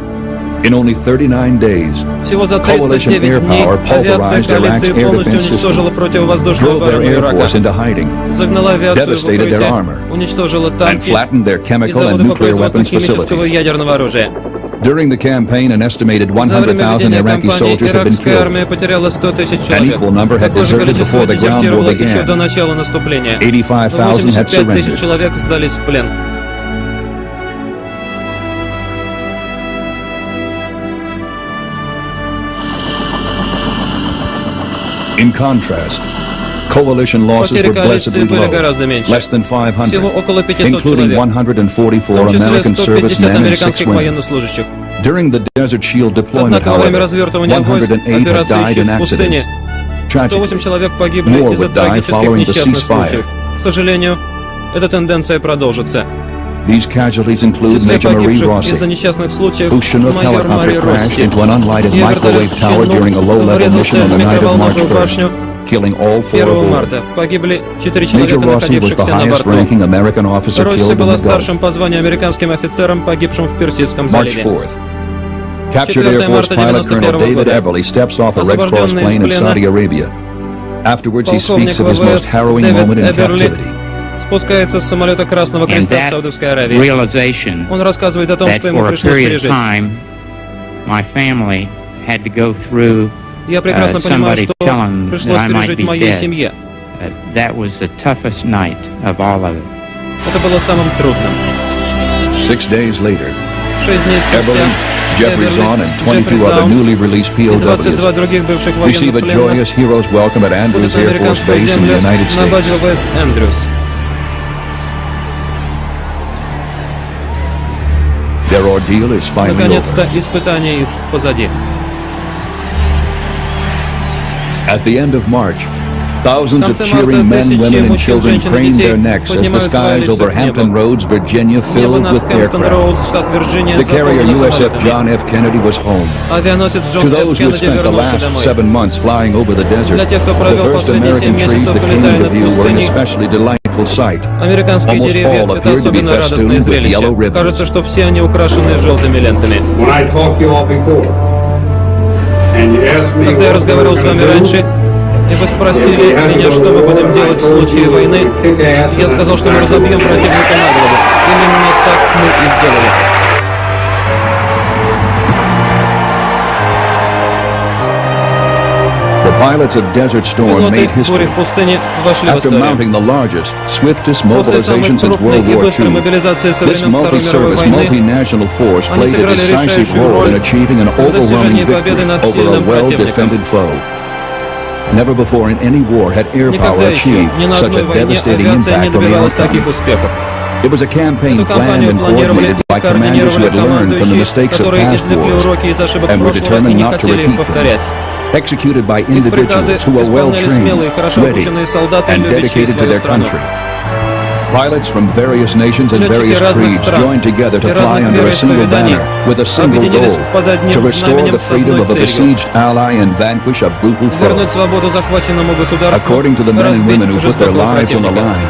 A: In only 39 days,
D: Всего за
A: coalition
D: 39
A: air
D: дней
A: power
D: авиация
A: pulverized
D: коалиции
A: Iraq's air
D: полностью
A: defense
D: уничтожила
A: system,
D: противовоздушную
A: drove their
D: оборону
A: air
D: Ирака,
A: force into hiding,
D: загнала авиацию в
A: devastated their
D: укрытие,
A: armor,
D: уничтожила
A: and
D: танки
A: flattened their
D: и
A: chemical and
D: заводы по
A: nuclear
D: производству
A: weapons
D: химического и
A: facilities.
D: ядерного оружия.
A: During the campaign, an estimated
D: За время
A: 100,000
D: ведения
A: Iraqi
D: кампании
A: soldiers had been
D: иракская армия
A: killed.
D: потеряла 100 тысяч
A: An
D: человек.
A: equal number had
D: Такое же
A: deserted
D: количество
A: before the ground war
D: дезертировало еще до
A: began.
D: начала наступления.
A: 85,000 had
D: 85 тысяч
A: surrendered.
D: человек сдались в плен.
A: In contrast, coalition losses
D: Потери
A: were
D: коалиции
A: blessedly
D: были
A: low,
D: gораздо меньше.
A: less than 500,
D: Всего около 500
A: including
D: человек,
A: 144
D: в том числе
A: American
D: 150
A: servicemen and 6
D: американских
A: women.
D: военнослужащих.
A: During the Desert Shield deployment,
D: Однако во время
A: however,
D: развертывания войск
A: 108 had
D: операции
A: died
D: «Щит»
A: in
D: в пустыне
A: accidents.
D: 108
A: Tragically,
D: человек погибли
A: more
D: из-за
A: would die
D: трагических
A: following the
D: несчастных
A: ceasefire.
D: случаев. К сожалению, эта тенденция продолжится.
A: these casualties
D: В
A: include
D: числе
A: Major Marie
D: погибших
A: Rossi,
D: из-за несчастных случаев
A: whose Chinook
D: майор Мари
A: helicopter crashed
D: Росси.
A: into an unlighted
D: Ее
A: microwave
D: вертолет
A: tower during a low-level
D: «Чинук»
A: mission on the
D: врезался в
A: night of March
D: микроволновую
A: 1st,
D: башню
A: killing all 4
D: 1
A: aboard.
D: марта. Погибли 4
A: Major
D: человека,
A: Rossi was the
D: находившихся на борту.
A: highest-ranking American officer
D: Росси
A: killed in
D: была
A: the Gulf.
D: старшим по званию американским офицером, погибшим в Персидском
A: March
D: заливе.
A: 4th. Captured
D: 4
A: Air Force
D: марта
A: pilot Colonel
D: 91
A: David
D: года.
A: Everly steps off a Red Cross
D: Освобожденный из
A: plane in
D: плена
A: Saudi Arabia. Afterwards, he
D: полковник
A: speaks of his most
D: ВВС
A: harrowing
D: Дэвид
A: moment in
D: Эберли
A: captivity.
D: спускается с самолета Красного
E: And
D: Креста в
E: that
D: Саудовской Аравии.
E: realization
D: Он рассказывает о том,
E: that
D: что ему
E: for a
D: пришлось
E: period of
D: пережить.
E: time my family had to go through
D: Я прекрасно понимаю,
E: somebody
D: что
E: telling them
D: пришлось
E: that I might
D: пережить
E: be
D: моей
E: dead.
D: семье.
E: That was the toughest night of all of it.
D: Это было самым трудным.
A: 6 days later,
D: 6 дней спустя
A: Jeffrey Zahn and 22 other newly released
D: и 22 других
A: POWs
D: бывших
A: receive a
D: военных
A: joyous
D: пленных
A: hero's welcome at Andrews
D: будут
A: Air
D: на
A: Force
D: американскую
A: Base in the
D: землю
A: United
D: на базе
A: States.
D: ВВС Эндрюс.
A: Their ordeal is finally over.
D: Наконец-то испытание их позади.
A: At the end of March, thousands of
D: конце
A: cheering
D: марта
A: men,
D: тысячи
A: women, and
D: мужчин,
A: children
D: женщин и
A: craned
D: детей
A: their necks as the
D: поднимают свои
A: skies
D: лица
A: over
D: к
A: Hampton
D: небу.
A: Roads, Virginia,
D: Небо
A: filled
D: над
A: with
D: Хэмптон
A: aircraft.
D: Роудс, штат Вирджиния,
A: The carrier
D: заполнено
A: USF
D: самолетами.
A: John F. Kennedy was home.
D: Авианосец
A: To
D: Джон Ф.
A: those who had
D: Кеннеди
A: spent the
D: вернулся
A: last
D: домой.
A: 7 months flying over the desert,
D: Для тех, кто
A: the
D: провел
A: first
D: последние 7
A: American trees
D: месяцев,
A: that came
D: полетая
A: into
D: над
A: view were an
D: пустыней,
A: especially delightful sight.
D: американские
A: Almost
D: деревья
A: all
D: — это
A: appeared to be
D: особенно радостное
A: festooned with
D: зрелище.
A: yellow ribbons.
D: Кажется, что все они украшены желтыми лентами.
F: When I talked to you all before, and you asked me
D: Когда я
F: what we
D: разговаривал
F: were
D: с вами
F: gonna do,
D: раньше, и вы спросили меня, что мы будем делать в случае войны, я сказал, что мы разобьем противника на голову. Именно так мы и сделали.
A: The pilots of Desert Storm
D: Пилоты
A: made
D: бури
A: history
D: в пустыне вошли в
A: after
D: историю.
A: mounting the largest, swiftest
D: После самой
A: mobilization since
D: крупной
A: World
D: и
A: War
D: быстрой
A: II.
D: мобилизации со
A: This
D: времен Второй мировой
A: multi-service,
D: войны
A: multinational force
D: они
A: played a
D: сыграли
A: decisive
D: решающую
A: role
D: роль
A: in achieving an
D: в
A: overwhelming
D: достижении
A: victory
D: победы над
A: over a
D: сильным
A: well-defended foe. Never before in any war had air power
D: Никогда еще
A: achieved
D: ни на
A: such
D: одной
A: a
D: войне
A: devastating
D: авиация не
A: impact on the
D: добивалась
A: outcome.
D: таких успехов.
A: It was a campaign
D: Эту
A: planned
D: кампанию
A: and
D: планировали
A: coordinated
D: и
A: by commanders who
D: координировали
A: had learned from the
D: командующие,
A: mistakes of
D: которые
A: past
D: извлекли
A: wars
D: уроки из ошибок
A: and were
D: прошлого и
A: determined
D: не
A: not to
D: хотели их
A: repeat them.
D: повторять.
A: Executed by
D: Их приказы
A: individuals who were well
D: исполняли
A: trained,
D: смелые, хорошо
A: ready,
D: обученные солдаты,
A: and
D: любящие
A: dedicated to
D: свою
A: their
D: страну.
A: country. Pilots from various nations and
D: Летчики
A: various
D: разных
A: creeds
D: стран
A: joined together to
D: и
A: fly
D: разных
A: under a single
D: вероисповеданий
A: banner with a single
D: объединились
A: goal:
D: под одним
A: to restore
D: знаменем
A: the
D: с
A: freedom
D: одной
A: of a
D: целью.
A: besieged ally and vanquish a brutal foe.
D: Вернуть свободу захваченному государству,
A: According to the men and women who
D: разбить
A: put their
D: жестокого
A: lives on the
D: противника.
A: line,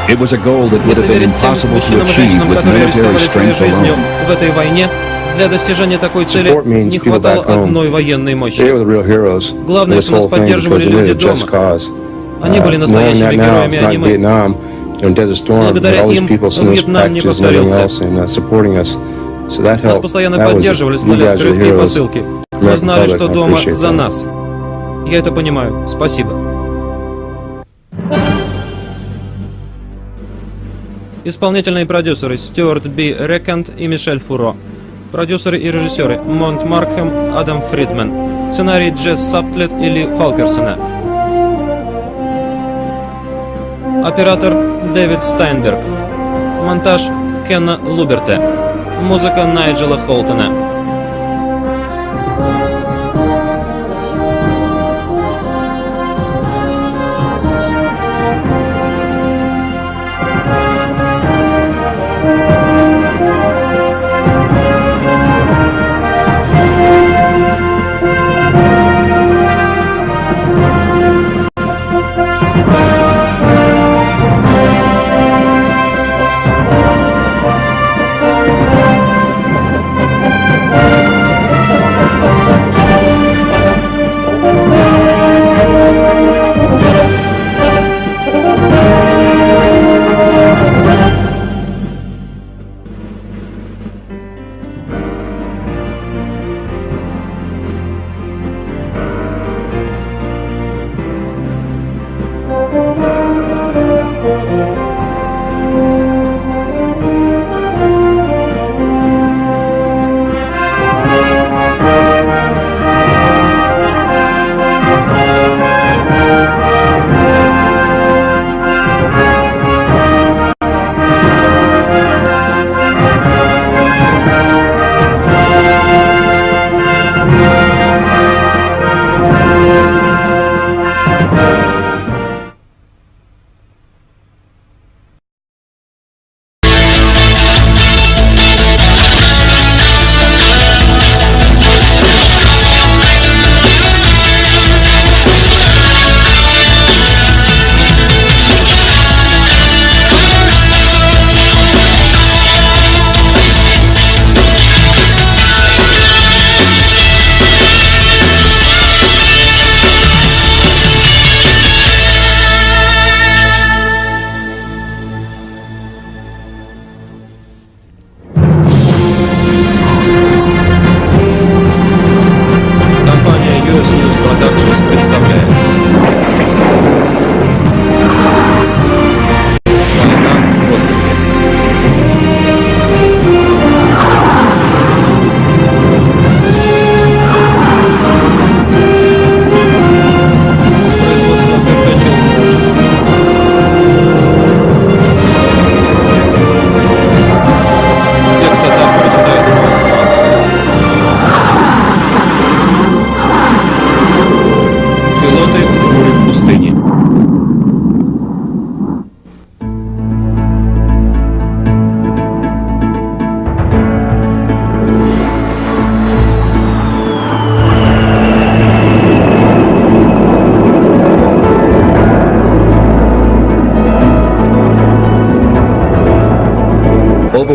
A: it was a goal that would
D: Если
A: have been
D: верить тем
A: impossible to
D: мужчинам и
A: achieve
D: женщинам,
A: with
D: которые
A: military
D: рисковали своей
A: strength
D: жизнью
A: alone.
D: в этой войне, для достижения такой цели
C: Support means
D: не
C: people
D: хватало
C: back home.
D: одной военной
C: They
D: мощи.
C: were the real heroes.
D: Главное,
C: This
D: что нас
C: whole thing
D: поддерживали
C: because they
D: люди
C: made a just
D: дома.
C: cause.
D: Они были
C: Knowing
D: настоящими
C: that now,
D: героями,
C: it's
D: а
C: not
D: не
C: in
D: мы.
C: Vietnam, in Desert Storm, but
D: Благодаря
C: all these
D: им
C: people sent us
D: Вьетнам не
C: packages and everything
D: повторился.
C: else and supporting us. So that
D: Нас
C: helped.
D: постоянно
C: That was,
D: поддерживали,
C: you
D: слали
C: guys are the
D: открытки и
C: heroes.
D: посылки. Мы
C: American
D: знали, что
C: public, I
D: дома
C: appreciate
D: за
C: that.
D: нас. Я это понимаю. Спасибо. Исполнительные продюсеры Стюарт Би Рекант и Мишель Фуро. Продюсеры и режиссеры Монт Маркхэм, Адам Фридман. Сценарий Джесс Саптлет и Ли Фалкерсона. Оператор Дэвид Стайнберг. Монтаж Кенна Луберте. Музыка Найджела Холтона.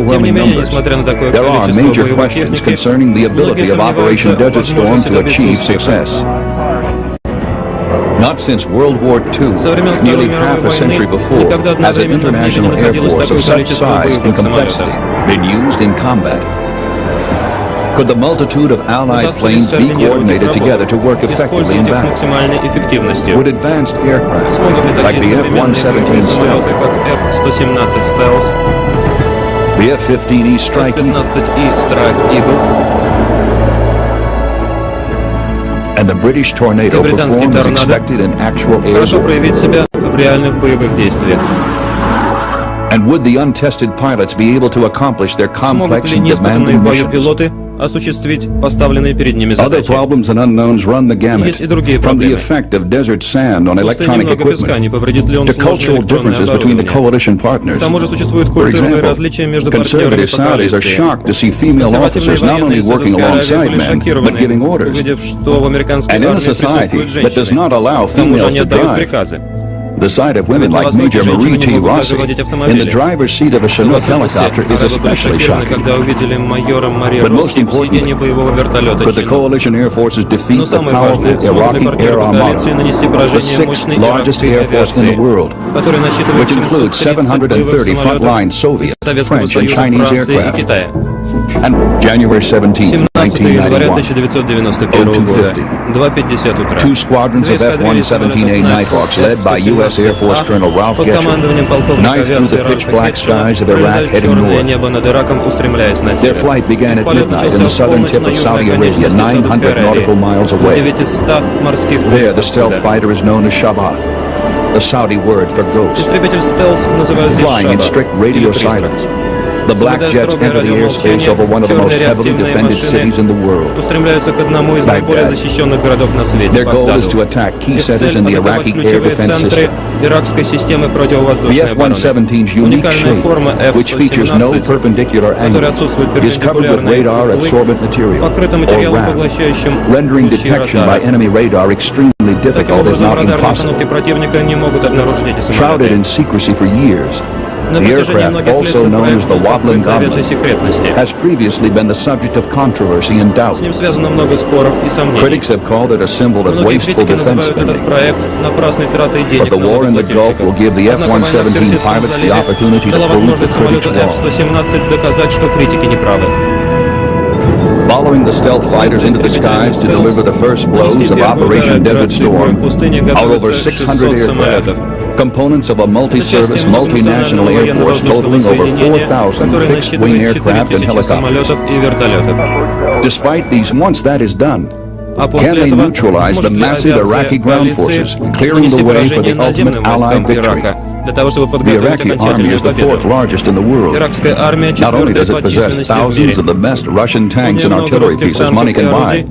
A: overwhelming numbers, there are major questions concerning the ability of Operation Desert Storm to achieve success. Not since World War II, nearly half a century before, has an international air force of such size and complexity been used in combat. Could the multitude of Allied planes be coordinated together to work effectively in battle? Would advanced aircraft, like the F-117 Stealth, the F-15E Strike Eagle, and the British Tornado perform as expected in actual air war? And would the untested pilots be able to accomplish their complex and demanding missions? Other problems and unknowns run the gamut, from the effect of desert sand on electronic equipment to cultural differences between the coalition partners. For example, conservative Saudis are shocked to see female officers not only working alongside men, but giving orders. And in a society that does not allow females to drive, the sight of women like Major Marie T. Rossi in the driver's seat of a Chinook helicopter is especially shocking. But most importantly, could the coalition air forces defeat the powerful Iraqi Air Armada, the sixth largest air force in the world, which includes 730 frontline Soviet, French, and Chinese aircraft? And January 17, 1991, 02:50, two squadrons of F-117A Nighthawks led by U.S. Air Force Colonel Ralph Getchell knifed through the pitch-black skies of Iraq heading north. Their flight began at midnight in the southern tip of Saudi Arabia, 900 nautical miles away. There, the stealth fighter is known as Shabbat, the Saudi word for ghost. Flying in strict radio silence, the black jets enter the airspace over one of the most heavily defended cities in the world, Baghdad. Their goal is to attack key centers in the Iraqi air defense system. The F-117's unique shape, which features no perpendicular angles, is covered with radar-absorbent material, or RAM, rendering detection by enemy radar extremely difficult, if not impossible. Shrouded in secrecy for years, the aircraft, also known as the Wobbling Goblin, has previously been the subject of controversy and doubt. Critics have called it a symbol of wasteful defense spending. But the war in the Gulf will give the F-117 pilots the opportunity to prove the critics wrong. Following the stealth fighters into the skies to deliver the first blows of Operation Desert Storm are over 600 aircraft, components of a multi-service, multinational air force totaling over 4,000 fixed-wing aircraft and helicopters. Despite these, once that is done, can they neutralize the massive Iraqi ground forces, clearing the way for the ultimate Allied victory? The Iraqi army is the fourth largest in the world. Not only does it possess thousands of the best Russian tanks and artillery pieces money can buy,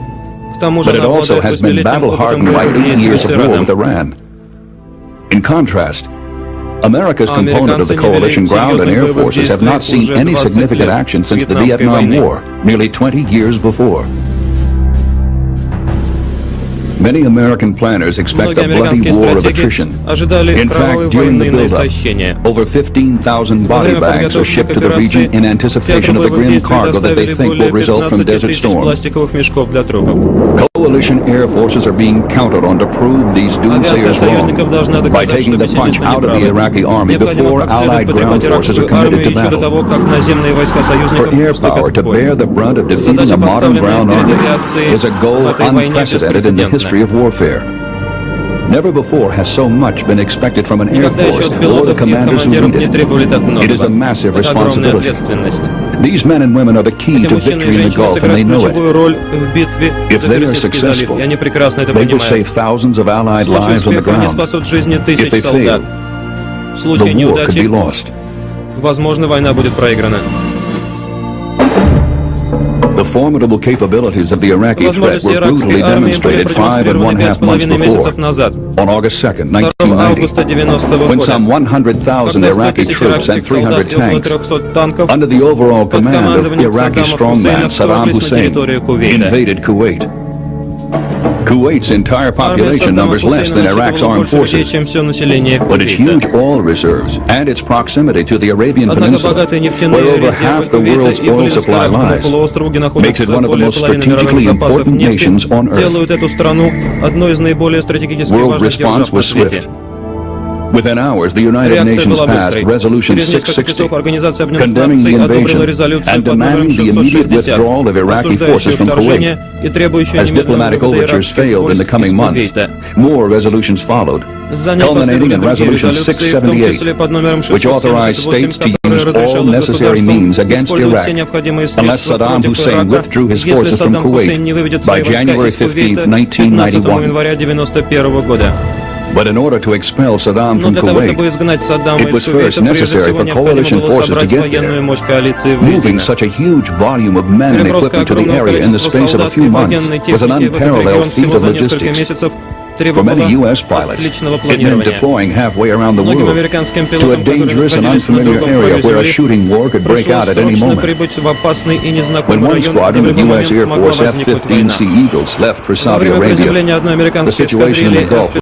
A: but it also has been battle-hardened by 8 years of war with Iran. In contrast, America's component of the coalition ground and air forces have not seen any significant action since the Vietnam War, nearly 20 years before. Many American planners expect a bloody war of attrition. In fact, during the build-up, over 15,000 body bags are shipped to the region in anticipation of the grim cargo that they think will result from Desert Storm. Coalition air forces are being counted on to prove these doomsayers wrong by taking the punch out of the Iraqi army before Allied ground forces are committed to battle. For air power to bear the brunt of defeating a modern ground army is a goal unprecedented in the history of warfare. Never before has so much been expected from an air force or the commanders who lead it. It is a massive responsibility. These men and women are the key to victory in the Gulf, and they know it. If they are successful, they will save thousands of Allied lives on the ground. If they fail, the war could be lost. The formidable capabilities of the Iraqi threat were brutally demonstrated 5½ months before, on August 2nd, 1990, when some 100,000 Iraqi troops and 300 tanks, under the overall command of Iraqi strongman Saddam Hussein, invaded Kuwait. Kuwait's entire population numbers less than Iraq's armed forces, but its huge oil reserves and its proximity to the Arabian Peninsula, where over half the world's oil supply lies, makes it one of the most strategically important nations on earth. World response was swift. Within hours, the United Nations passed Resolution 660, condemning the invasion and demanding the immediate withdrawal of Iraqi forces from Kuwait. As diplomatic overtures failed in the coming months, more resolutions followed, culminating in Resolution 678, which authorized states to use all necessary means against Iraq unless Saddam Hussein withdrew his forces from Kuwait by January 15, 1991. But in order to expel Saddam from Kuwait, it was first necessary for coalition forces to get there. Moving such a huge volume of men and equipment to the area in the space of a few months was an unparalleled feat of logistics. For many U.S. pilots, it meant deploying halfway around the world to a dangerous and unfamiliar area where a shooting war could break out at any moment. When one squadron of U.S. Air Force F-15C Eagles left for Saudi Arabia, the situation in the Gulf